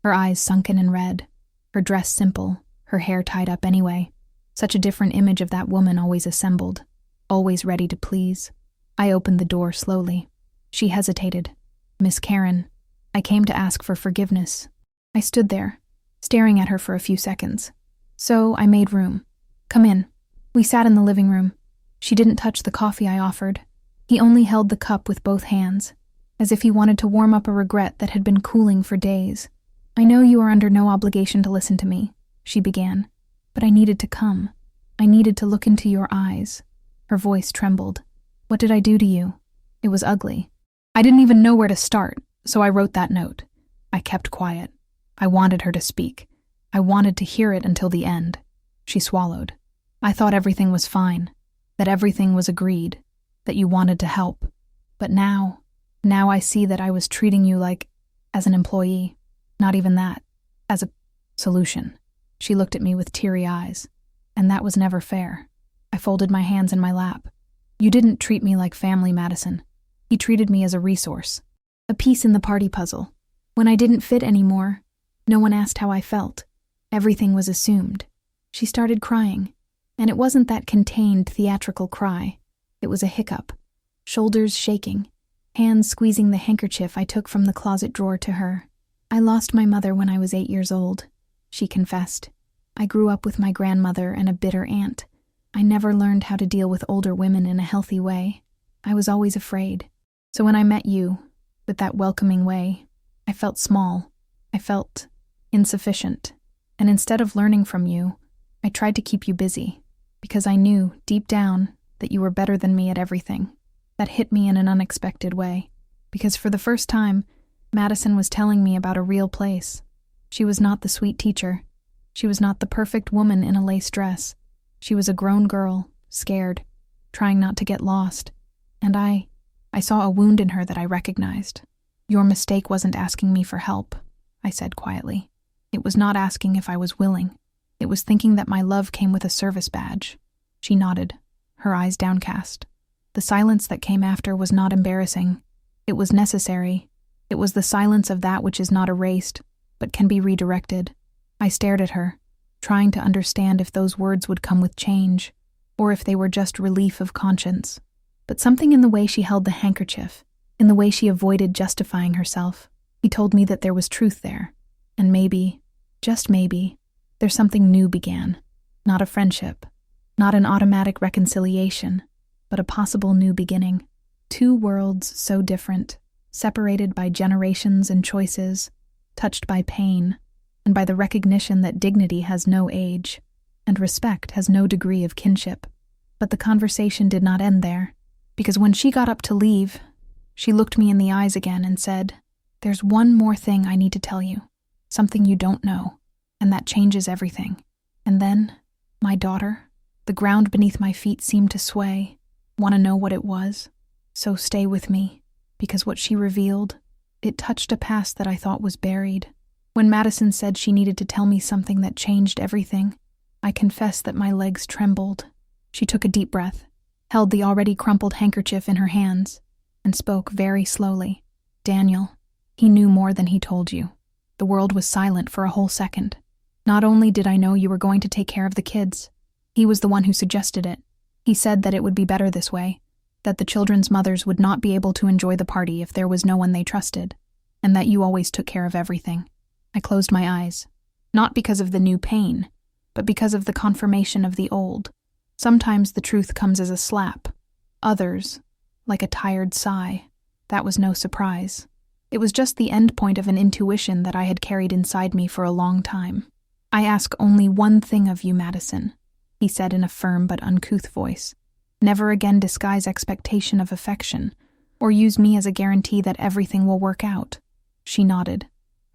Her eyes sunken and red. Her dress simple, her hair tied up anyway. Such a different image of that woman always assembled, always ready to please. I opened the door slowly. She hesitated. "Miss Karen, I came to ask for forgiveness." I stood there, staring at her for a few seconds. So I made room. "Come in." We sat in the living room. She didn't touch the coffee I offered. He only held the cup with both hands, as if he wanted to warm up a regret that had been cooling for days. "I know you are under no obligation to listen to me," she began, "but I needed to come. I needed to look into your eyes." Her voice trembled. "What did I do to you?" It was ugly. I didn't even know where to start, so I wrote that note. I kept quiet. I wanted her to speak. I wanted to hear it until the end. She swallowed. "I thought everything was fine, that everything was agreed, that you wanted to help. But now I see that I was treating you as an employee. Not even that. As a solution." She looked at me with teary eyes. "And that was never fair." I folded my hands in my lap. "You didn't treat me like family, Madison. You treated me as a resource. A piece in the party puzzle. When I didn't fit anymore, no one asked how I felt. Everything was assumed." She started crying, and it wasn't that contained, theatrical cry. It was a hiccup. Shoulders shaking, hands squeezing the handkerchief I took from the closet drawer to her. "I lost my mother when I was 8 years old," she confessed. "I grew up with my grandmother and a bitter aunt. I never learned how to deal with older women in a healthy way. I was always afraid. So when I met you, with that welcoming way, I felt small. I felt insufficient. And instead of learning from you, I tried to keep you busy, because I knew, deep down, that you were better than me at everything. That hit me in an unexpected way, because for the first time, Madison was telling me about a real place. She was not the sweet teacher. She was not the perfect woman in a lace dress. She was a grown girl, scared, trying not to get lost, and I saw a wound in her that I recognized. "Your mistake wasn't asking me for help," I said quietly. "It was not asking if I was willing. It was thinking that my love came with a service badge." She nodded, her eyes downcast. The silence that came after was not embarrassing. It was necessary. It was the silence of that which is not erased, but can be redirected. I stared at her, trying to understand if those words would come with change, or if they were just relief of conscience. But something in the way she held the handkerchief, in the way she avoided justifying herself, he told me that there was truth there. And maybe, just maybe, there's something new began. Not a friendship, not an automatic reconciliation, but a possible new beginning. Two worlds so different, separated by generations and choices, touched by pain, and by the recognition that dignity has no age, and respect has no degree of kinship. But the conversation did not end there, because when she got up to leave, she looked me in the eyes again and said, "There's one more thing I need to tell you, something you don't know, and that changes everything." And then, my daughter, the ground beneath my feet seemed to sway. Want to know what it was? So stay with me, because what she revealed, it touched a past that I thought was buried. When Madison said she needed to tell me something that changed everything, I confess that my legs trembled. She took a deep breath, held the already crumpled handkerchief in her hands, and spoke very slowly. "Daniel, he knew more than he told you." The world was silent for a whole second. "Not only did I know you were going to take care of the kids, he was the one who suggested it. He said that it would be better this way, that the children's mothers would not be able to enjoy the party if there was no one they trusted, and that you always took care of everything." I closed my eyes, not because of the new pain, but because of the confirmation of the old. Sometimes the truth comes as a slap, others, like a tired sigh. That was no surprise. It was just the end point of an intuition that I had carried inside me for a long time. "I ask only one thing of you, Madison," he said in a firm but uncouth voice. "Never again disguise expectation of affection, or use me as a guarantee that everything will work out." She nodded,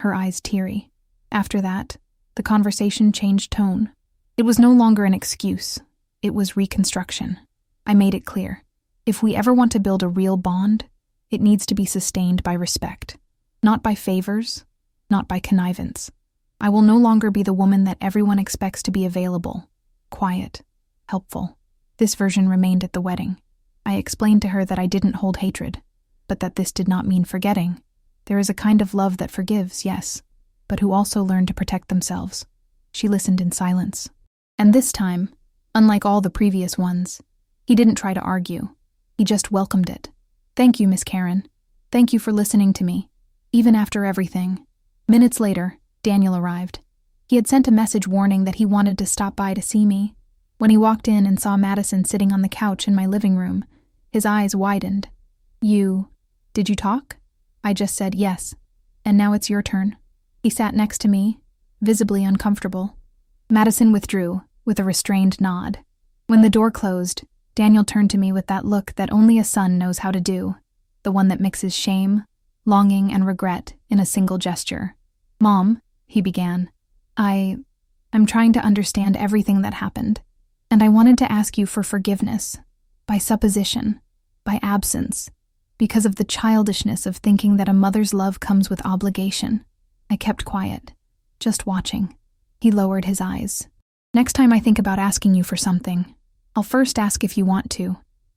her eyes teary. After that, the conversation changed tone. It was no longer an excuse. It was reconstruction. I made it clear. If we ever want to build a real bond, it needs to be sustained by respect. Not by favors, not by connivance. I will no longer be the woman that everyone expects to be available, quiet, helpful. This version remained at the wedding. I explained to her that I didn't hold hatred, but that this did not mean forgetting. There is a kind of love that forgives, yes, but who also learn to protect themselves. She listened in silence. And this time, unlike all the previous ones, he didn't try to argue. He just welcomed it. "Thank you, Miss Karen. Thank you for listening to me, even after everything." Minutes later, Daniel arrived. He had sent a message warning that he wanted to stop by to see me. When he walked in and saw Madison sitting on the couch in my living room, his eyes widened. Did you talk?" I just said yes. "And now it's your turn." He sat next to me, visibly uncomfortable. Madison withdrew, with a restrained nod. When the door closed, Daniel turned to me with that look that only a son knows how to do, the one that mixes shame, longing, and regret in a single gesture. "Mom," he began, I'm trying to understand everything that happened, and I wanted to ask you for forgiveness, by supposition, by absence, because of the childishness of thinking that a mother's love comes with obligation." I kept quiet, just watching. He lowered his eyes. "Next time I think about asking you for something, I'll first ask if you want to,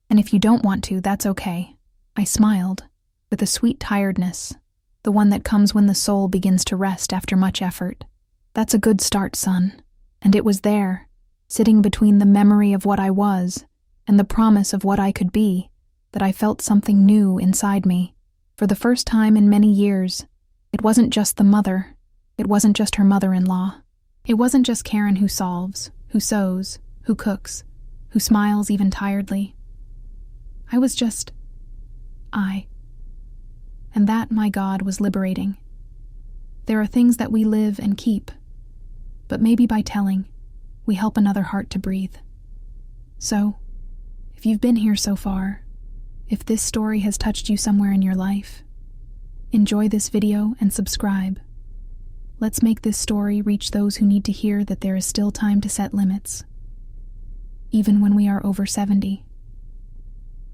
and if you don't want to, that's okay." I smiled, with a sweet tiredness, the one that comes when the soul begins to rest after much effort. "That's a good start, son." And it was there, sitting between the memory of what I was and the promise of what I could be, that I felt something new inside me. For the first time in many years, it wasn't just the mother. It wasn't just her mother-in-law. It wasn't just Karen who solves, who sews, who cooks, who smiles even tiredly. I was just I. And that, my God, was liberating. There are things that we live and keep, but maybe by telling, we help another heart to breathe. So, if you've been here so far, if this story has touched you somewhere in your life, enjoy this video and subscribe. Let's make this story reach those who need to hear that there is still time to set limits. even when we are over 70.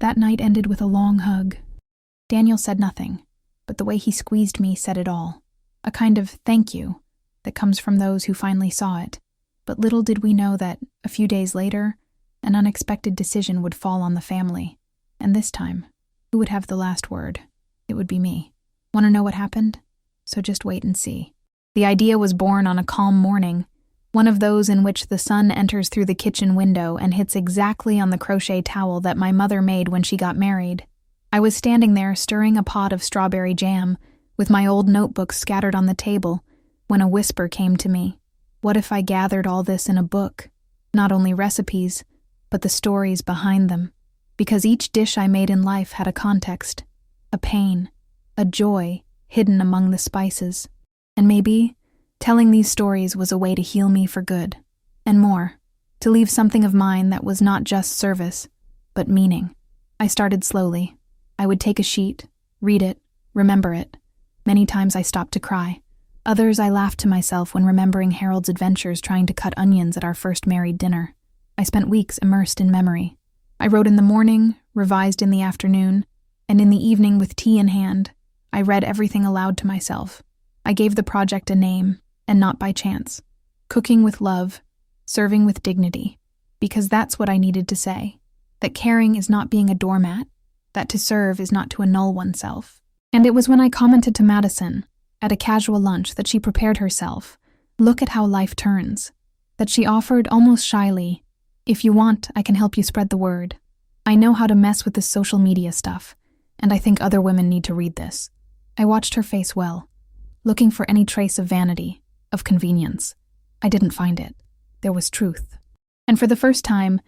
That night ended with a long hug. Daniel said nothing, but the way he squeezed me said it all. A kind of thank you that comes from those who finally saw it. But little did we know that, a few days later, an unexpected decision would fall on the family. And this time, who would have the last word? It would be me. Want to know what happened? So just wait and see. The idea was born on a calm morning, one of those in which the sun enters through the kitchen window and hits exactly on the crochet towel that my mother made when she got married. I was standing there stirring a pot of strawberry jam, with my old notebooks scattered on the table, when a whisper came to me. What if I gathered all this in a book? Not only recipes, but the stories behind them. Because each dish I made in life had a context, a pain, a joy hidden among the spices. And maybe telling these stories was a way to heal me for good. And more, to leave something of mine that was not just service, but meaning. I started slowly. I would take a sheet, read it, remember it. Many times I stopped to cry. Others I laughed to myself when remembering Harold's adventures trying to cut onions at our first married dinner. I spent weeks immersed in memory. I wrote in the morning, revised in the afternoon, and in the evening with tea in hand, I read everything aloud to myself. I gave the project a name, and not by chance. Cooking with love, serving with dignity. Because that's what I needed to say. That caring is not being a doormat, that to serve is not to annul oneself. And it was when I commented to Madison, at a casual lunch, that she prepared herself. Look at how life turns. That she offered almost shyly, if you want, I can help you spread the word. I know how to mess with this social media stuff, and I think other women need to read this. I watched her face well, looking for any trace of vanity, of convenience. I didn't find it. There was truth. And for the first time,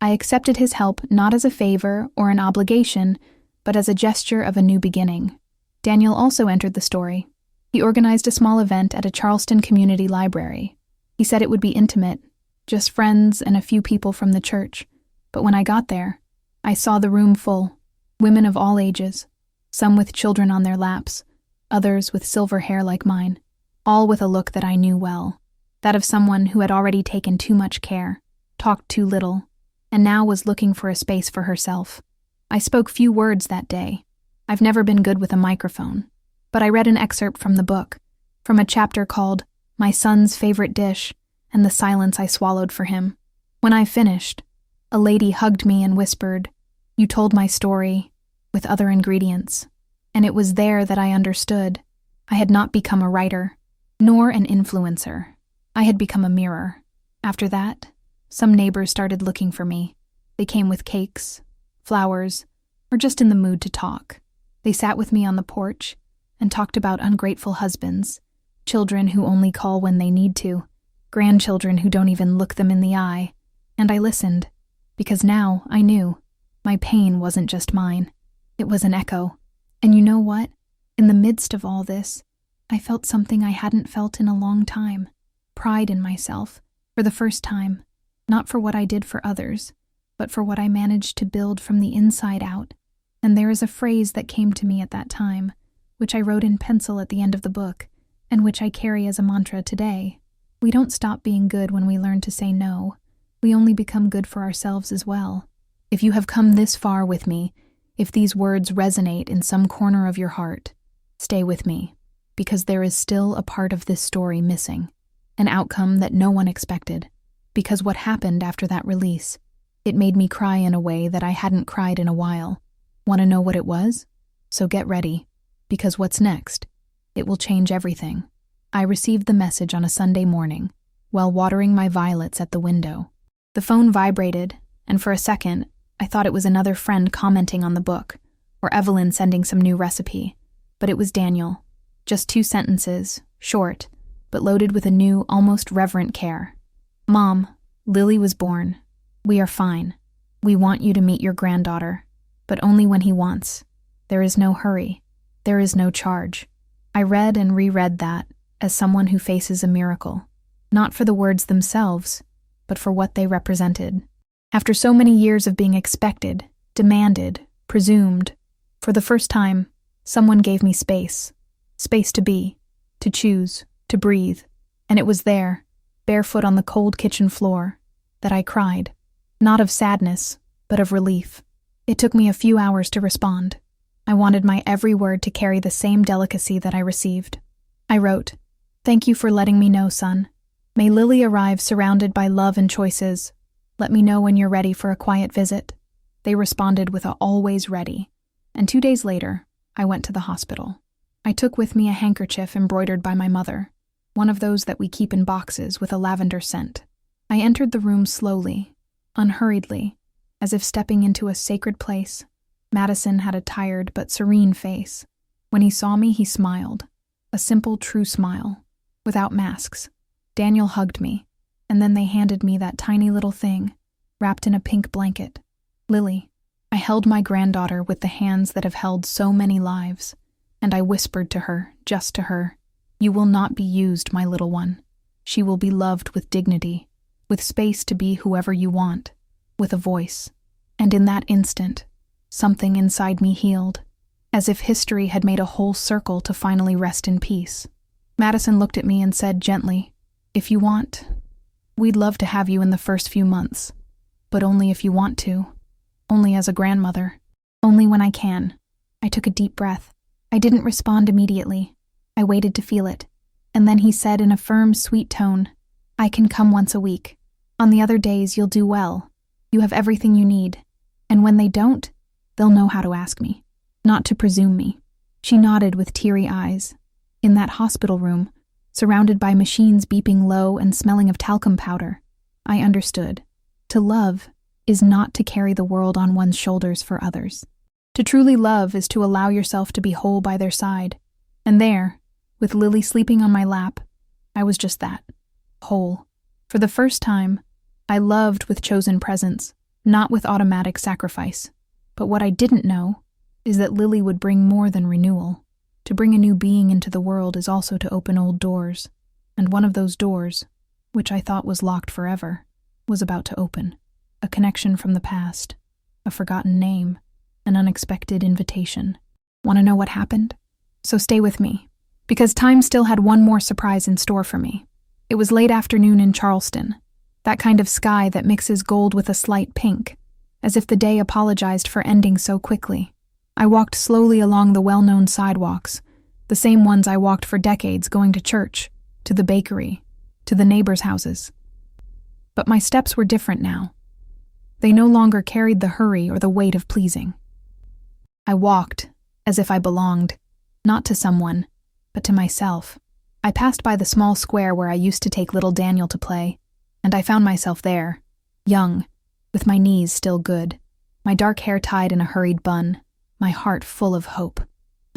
I accepted his help not as a favor or an obligation, but as a gesture of a new beginning. Daniel also entered the story. He organized a small event at a Charleston community library. He said it would be intimate, just friends and a few people from the church. But when I got there, I saw the room full, women of all ages, some with children on their laps, others with silver hair like mine, all with a look that I knew well, that of someone who had already taken too much care, talked too little, and now was looking for a space for herself. I spoke few words that day. I've never been good with a microphone, but I read an excerpt from the book, from a chapter called My Son's Favorite Dish, and the silence I swallowed for him. When I finished, a lady hugged me and whispered, "You told my story, with other ingredients." And it was there that I understood. I had not become a writer, nor an influencer. I had become a mirror. After that, some neighbors started looking for me. They came with cakes, flowers, or just in the mood to talk. They sat with me on the porch and talked about ungrateful husbands, children who only call when they need to, grandchildren who don't even look them in the eye. And I listened, because now I knew my pain wasn't just mine. It was an echo. And you know what? In the midst of all this, I felt something I hadn't felt in a long time. Pride in myself, for the first time. Not for what I did for others, but for what I managed to build from the inside out. And there is a phrase that came to me at that time, which I wrote in pencil at the end of the book, and which I carry as a mantra today. We don't stop being good when we learn to say no. We only become good for ourselves as well. If you have come this far with me, if these words resonate in some corner of your heart, stay with me, because there is still a part of this story missing, an outcome that no one expected. Because what happened after that release, it made me cry in a way that I hadn't cried in a while. Want to know what it was? So get ready, because what's next? It will change everything. I received the message on a Sunday morning, while watering my violets at the window. The phone vibrated, and for a second, I thought it was another friend commenting on the book, or Evelyn sending some new recipe. But it was Daniel. Just 2 sentences, short, but loaded with a new, almost reverent care. "Mom, Lily was born. We are fine. We want you to meet your granddaughter, but only when he wants. There is no hurry. There is no charge." I read and reread that as someone who faces a miracle, not for the words themselves, but for what they represented. After so many years of being expected, demanded, presumed, for the first time, someone gave me space. Space to be, to choose, to breathe. And it was there, barefoot on the cold kitchen floor, that I cried. Not of sadness, but of relief. It took me a few hours to respond. I wanted my every word to carry the same delicacy that I received. I wrote, "Thank you for letting me know, son. May Lily arrive surrounded by love and choices. Let me know when you're ready for a quiet visit." They responded with a "always ready," and 2 days later, I went to the hospital. I took with me a handkerchief embroidered by my mother, one of those that we keep in boxes with a lavender scent. I entered the room slowly, unhurriedly, as if stepping into a sacred place. Madison had a tired but serene face. When he saw me, he smiled. A simple, true smile, without masks. Daniel hugged me, and then they handed me that tiny little thing, wrapped in a pink blanket. Lily. I held my granddaughter with the hands that have held so many lives, and I whispered to her, just to her, "You will not be used, my little one. She will be loved with dignity, with space to be whoever you want, with a voice." And in that instant, something inside me healed, as if history had made a whole circle to finally rest in peace. Madison looked at me and said gently, "If you want, we'd love to have you in the first few months, but only if you want to, only as a grandmother, only when I can." I took a deep breath. I didn't respond immediately. I waited to feel it, and then he said in a firm, sweet tone, "I can come once a week. On the other days, you'll do well. You have everything you need, and when they don't, they'll know how to ask me, not to presume me." She nodded with teary eyes. In that hospital room, surrounded by machines beeping low and smelling of talcum powder, I understood. To love is not to carry the world on one's shoulders for others. To truly love is to allow yourself to be whole by their side. And there, with Lily sleeping on my lap, I was just that, whole. For the first time, I loved with chosen presence, not with automatic sacrifice. But what I didn't know is that Lily would bring more than renewal. To bring a new being into the world is also to open old doors, and one of those doors, which I thought was locked forever, was about to open. A connection from the past, a forgotten name, an unexpected invitation. Want to know what happened? So stay with me, because time still had one more surprise in store for me. It was late afternoon in Charleston, that kind of sky that mixes gold with a slight pink, as if the day apologized for ending so quickly. I walked slowly along the well-known sidewalks, the same ones I walked for decades going to church, to the bakery, to the neighbors' houses. But my steps were different now. They no longer carried the hurry or the weight of pleasing. I walked as if I belonged, not to someone, but to myself. I passed by the small square where I used to take little Daniel to play, and I found myself there, young, with my knees still good, my dark hair tied in a hurried bun, my heart full of hope.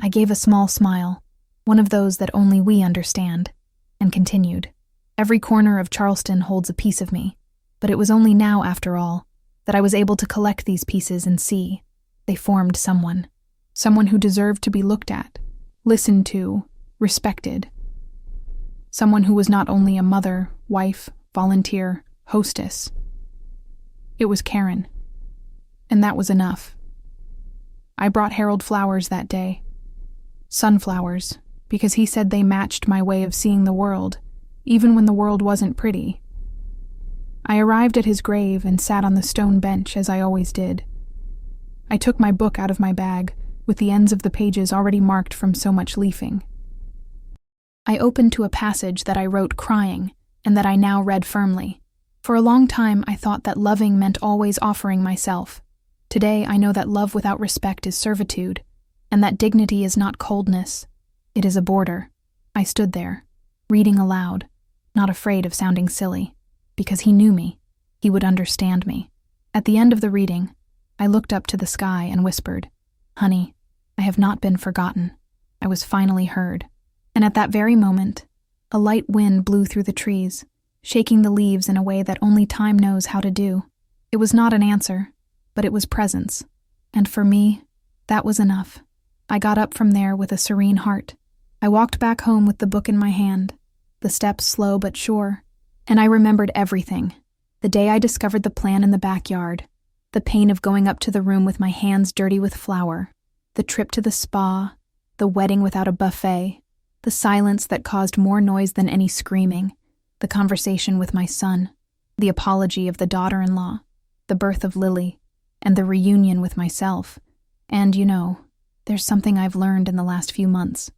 I gave a small smile, one of those that only we understand, and continued. Every corner of Charleston holds a piece of me, but it was only now, after all, that I was able to collect these pieces and see. They formed someone who deserved to be looked at, listened to, respected. Someone who was not only a mother, wife, volunteer, hostess. It was Karen, and that was enough. I brought Harold flowers that day. Sunflowers, because he said they matched my way of seeing the world, even when the world wasn't pretty. I arrived at his grave and sat on the stone bench as I always did. I took my book out of my bag, with the ends of the pages already marked from so much leafing. I opened to a passage that I wrote crying, and that I now read firmly. For a long time, I thought that loving meant always offering myself. Today, I know that love without respect is servitude, and that dignity is not coldness. It is a border. I stood there, reading aloud, not afraid of sounding silly, because he knew me. He would understand me. At the end of the reading, I looked up to the sky and whispered, "Honey, I have not been forgotten." I was finally heard. And at that very moment, a light wind blew through the trees, shaking the leaves in a way that only time knows how to do. It was not an answer, but it was presence. And for me, that was enough. I got up from there with a serene heart. I walked back home with the book in my hand, the steps slow but sure, and I remembered everything. The day I discovered the plan in the backyard, the pain of going up to the room with my hands dirty with flour, the trip to the spa, the wedding without a buffet, the silence that caused more noise than any screaming, the conversation with my son, the apology of the daughter-in-law. the birth of Lily, and the reunion with myself. And, there's something I've learned in the last few months.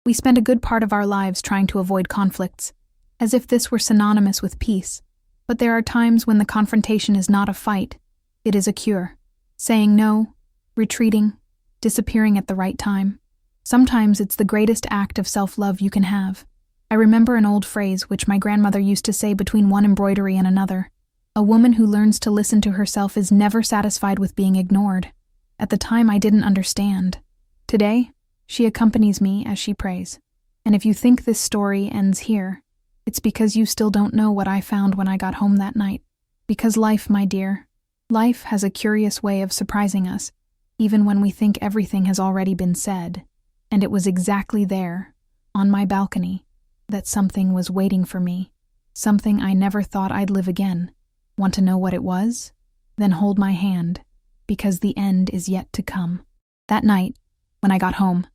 We spend a good part of our lives trying to avoid conflicts, as if this were synonymous with peace. But there are times when the confrontation is not a fight, it is a cure. Saying no, retreating, disappearing at the right time. Sometimes it's the greatest act of self-love you can have. I remember an old phrase which my grandmother used to say between one embroidery and another. A woman who learns to listen to herself is never satisfied with being ignored. At the time, I didn't understand. Today, she accompanies me as she prays. And if you think this story ends here, it's because you still don't know what I found when I got home that night. Because life, my dear, life has a curious way of surprising us, even when we think everything has already been said. And it was exactly there, on my balcony, that something was waiting for me. Something I never thought I'd live again. Want to know what it was? Then hold my hand, because the end is yet to come. That night, when I got home,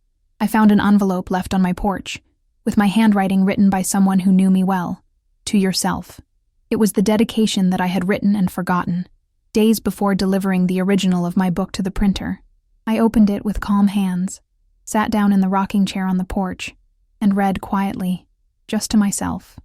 I found an envelope left on my porch, with my handwriting written by someone who knew me well. To yourself. It was the dedication that I had written and forgotten, days before delivering the original of my book to the printer. I opened it with calm hands, sat down in the rocking chair on the porch, and read quietly, just to myself.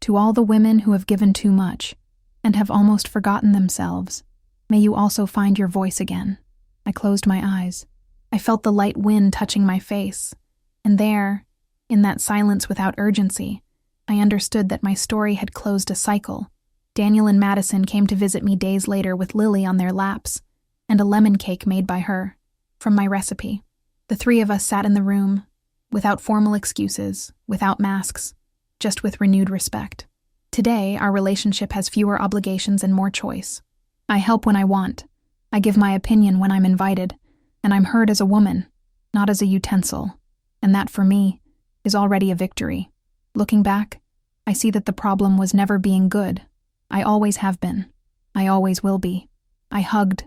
To all the women who have given too much, and have almost forgotten themselves, may you also find your voice again. I closed my eyes. I felt the light wind touching my face, and there, in that silence without urgency, I understood that my story had closed a cycle. Daniel and Madison came to visit me days later with Lily on their laps, and a lemon cake made by her, from my recipe. The three of us sat in the room, without formal excuses, without masks, just with renewed respect. Today, our relationship has fewer obligations and more choice. I help when I want. I give my opinion when I'm invited, and I'm heard as a woman, not as a utensil. And that, for me, is already a victory. Looking back, I see that the problem was never being good. I always have been. I always will be. I hugged,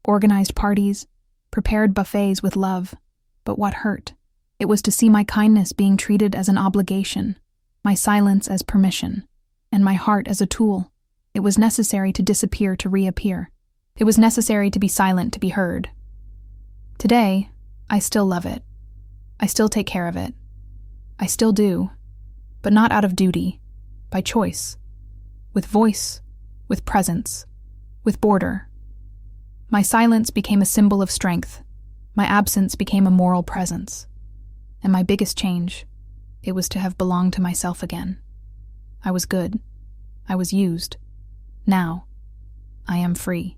organized parties, prepared buffets with love. But what hurt? It was to see my kindness being treated as an obligation, my silence as permission, and my heart as a tool. It was necessary to disappear to reappear. It was necessary to be silent to be heard. Today, I still love it. I still take care of it. I still do, but not out of duty, by choice, with voice, with presence, with border. My silence became a symbol of strength. My absence became a moral presence. And my biggest change, it was to have belonged to myself again. I was good. I was used. Now, I am free.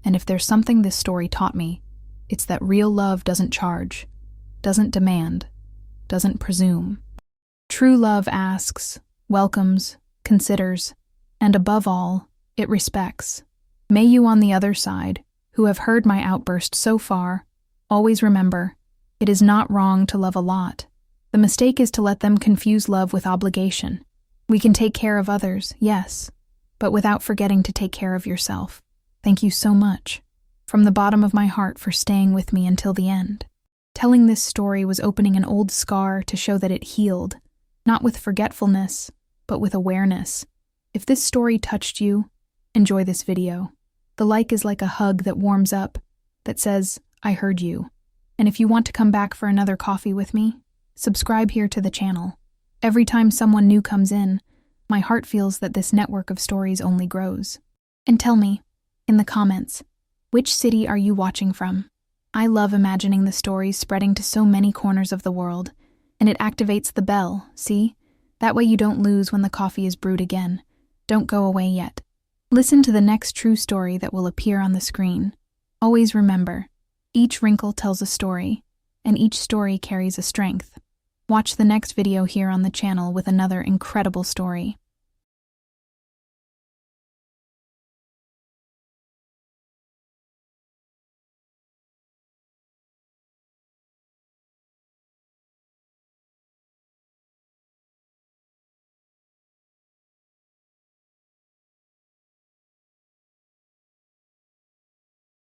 And if there's something this story taught me, it's that real love doesn't charge, doesn't demand, doesn't presume. True love asks, welcomes, considers, and above all, it respects. May you on the other side, who have heard my outburst so far, always remember, it is not wrong to love a lot. The mistake is to let them confuse love with obligation. We can take care of others, yes, but without forgetting to take care of yourself. Thank you so much, from the bottom of my heart, for staying with me until the end. Telling this story was opening an old scar to show that it healed, not with forgetfulness, but with awareness. If this story touched you, enjoy this video. The like is like a hug that warms up, that says, I heard you. And if you want to come back for another coffee with me, subscribe here to the channel. Every time someone new comes in, my heart feels that this network of stories only grows. And tell me, in the comments, which city are you watching from? I love imagining the stories spreading to so many corners of the world, and it activates the bell, see? That way you don't lose when the coffee is brewed again. Don't go away yet. Listen to the next true story that will appear on the screen. Always remember, each wrinkle tells a story, and each story carries a strength. Watch the next video here on the channel with another incredible story.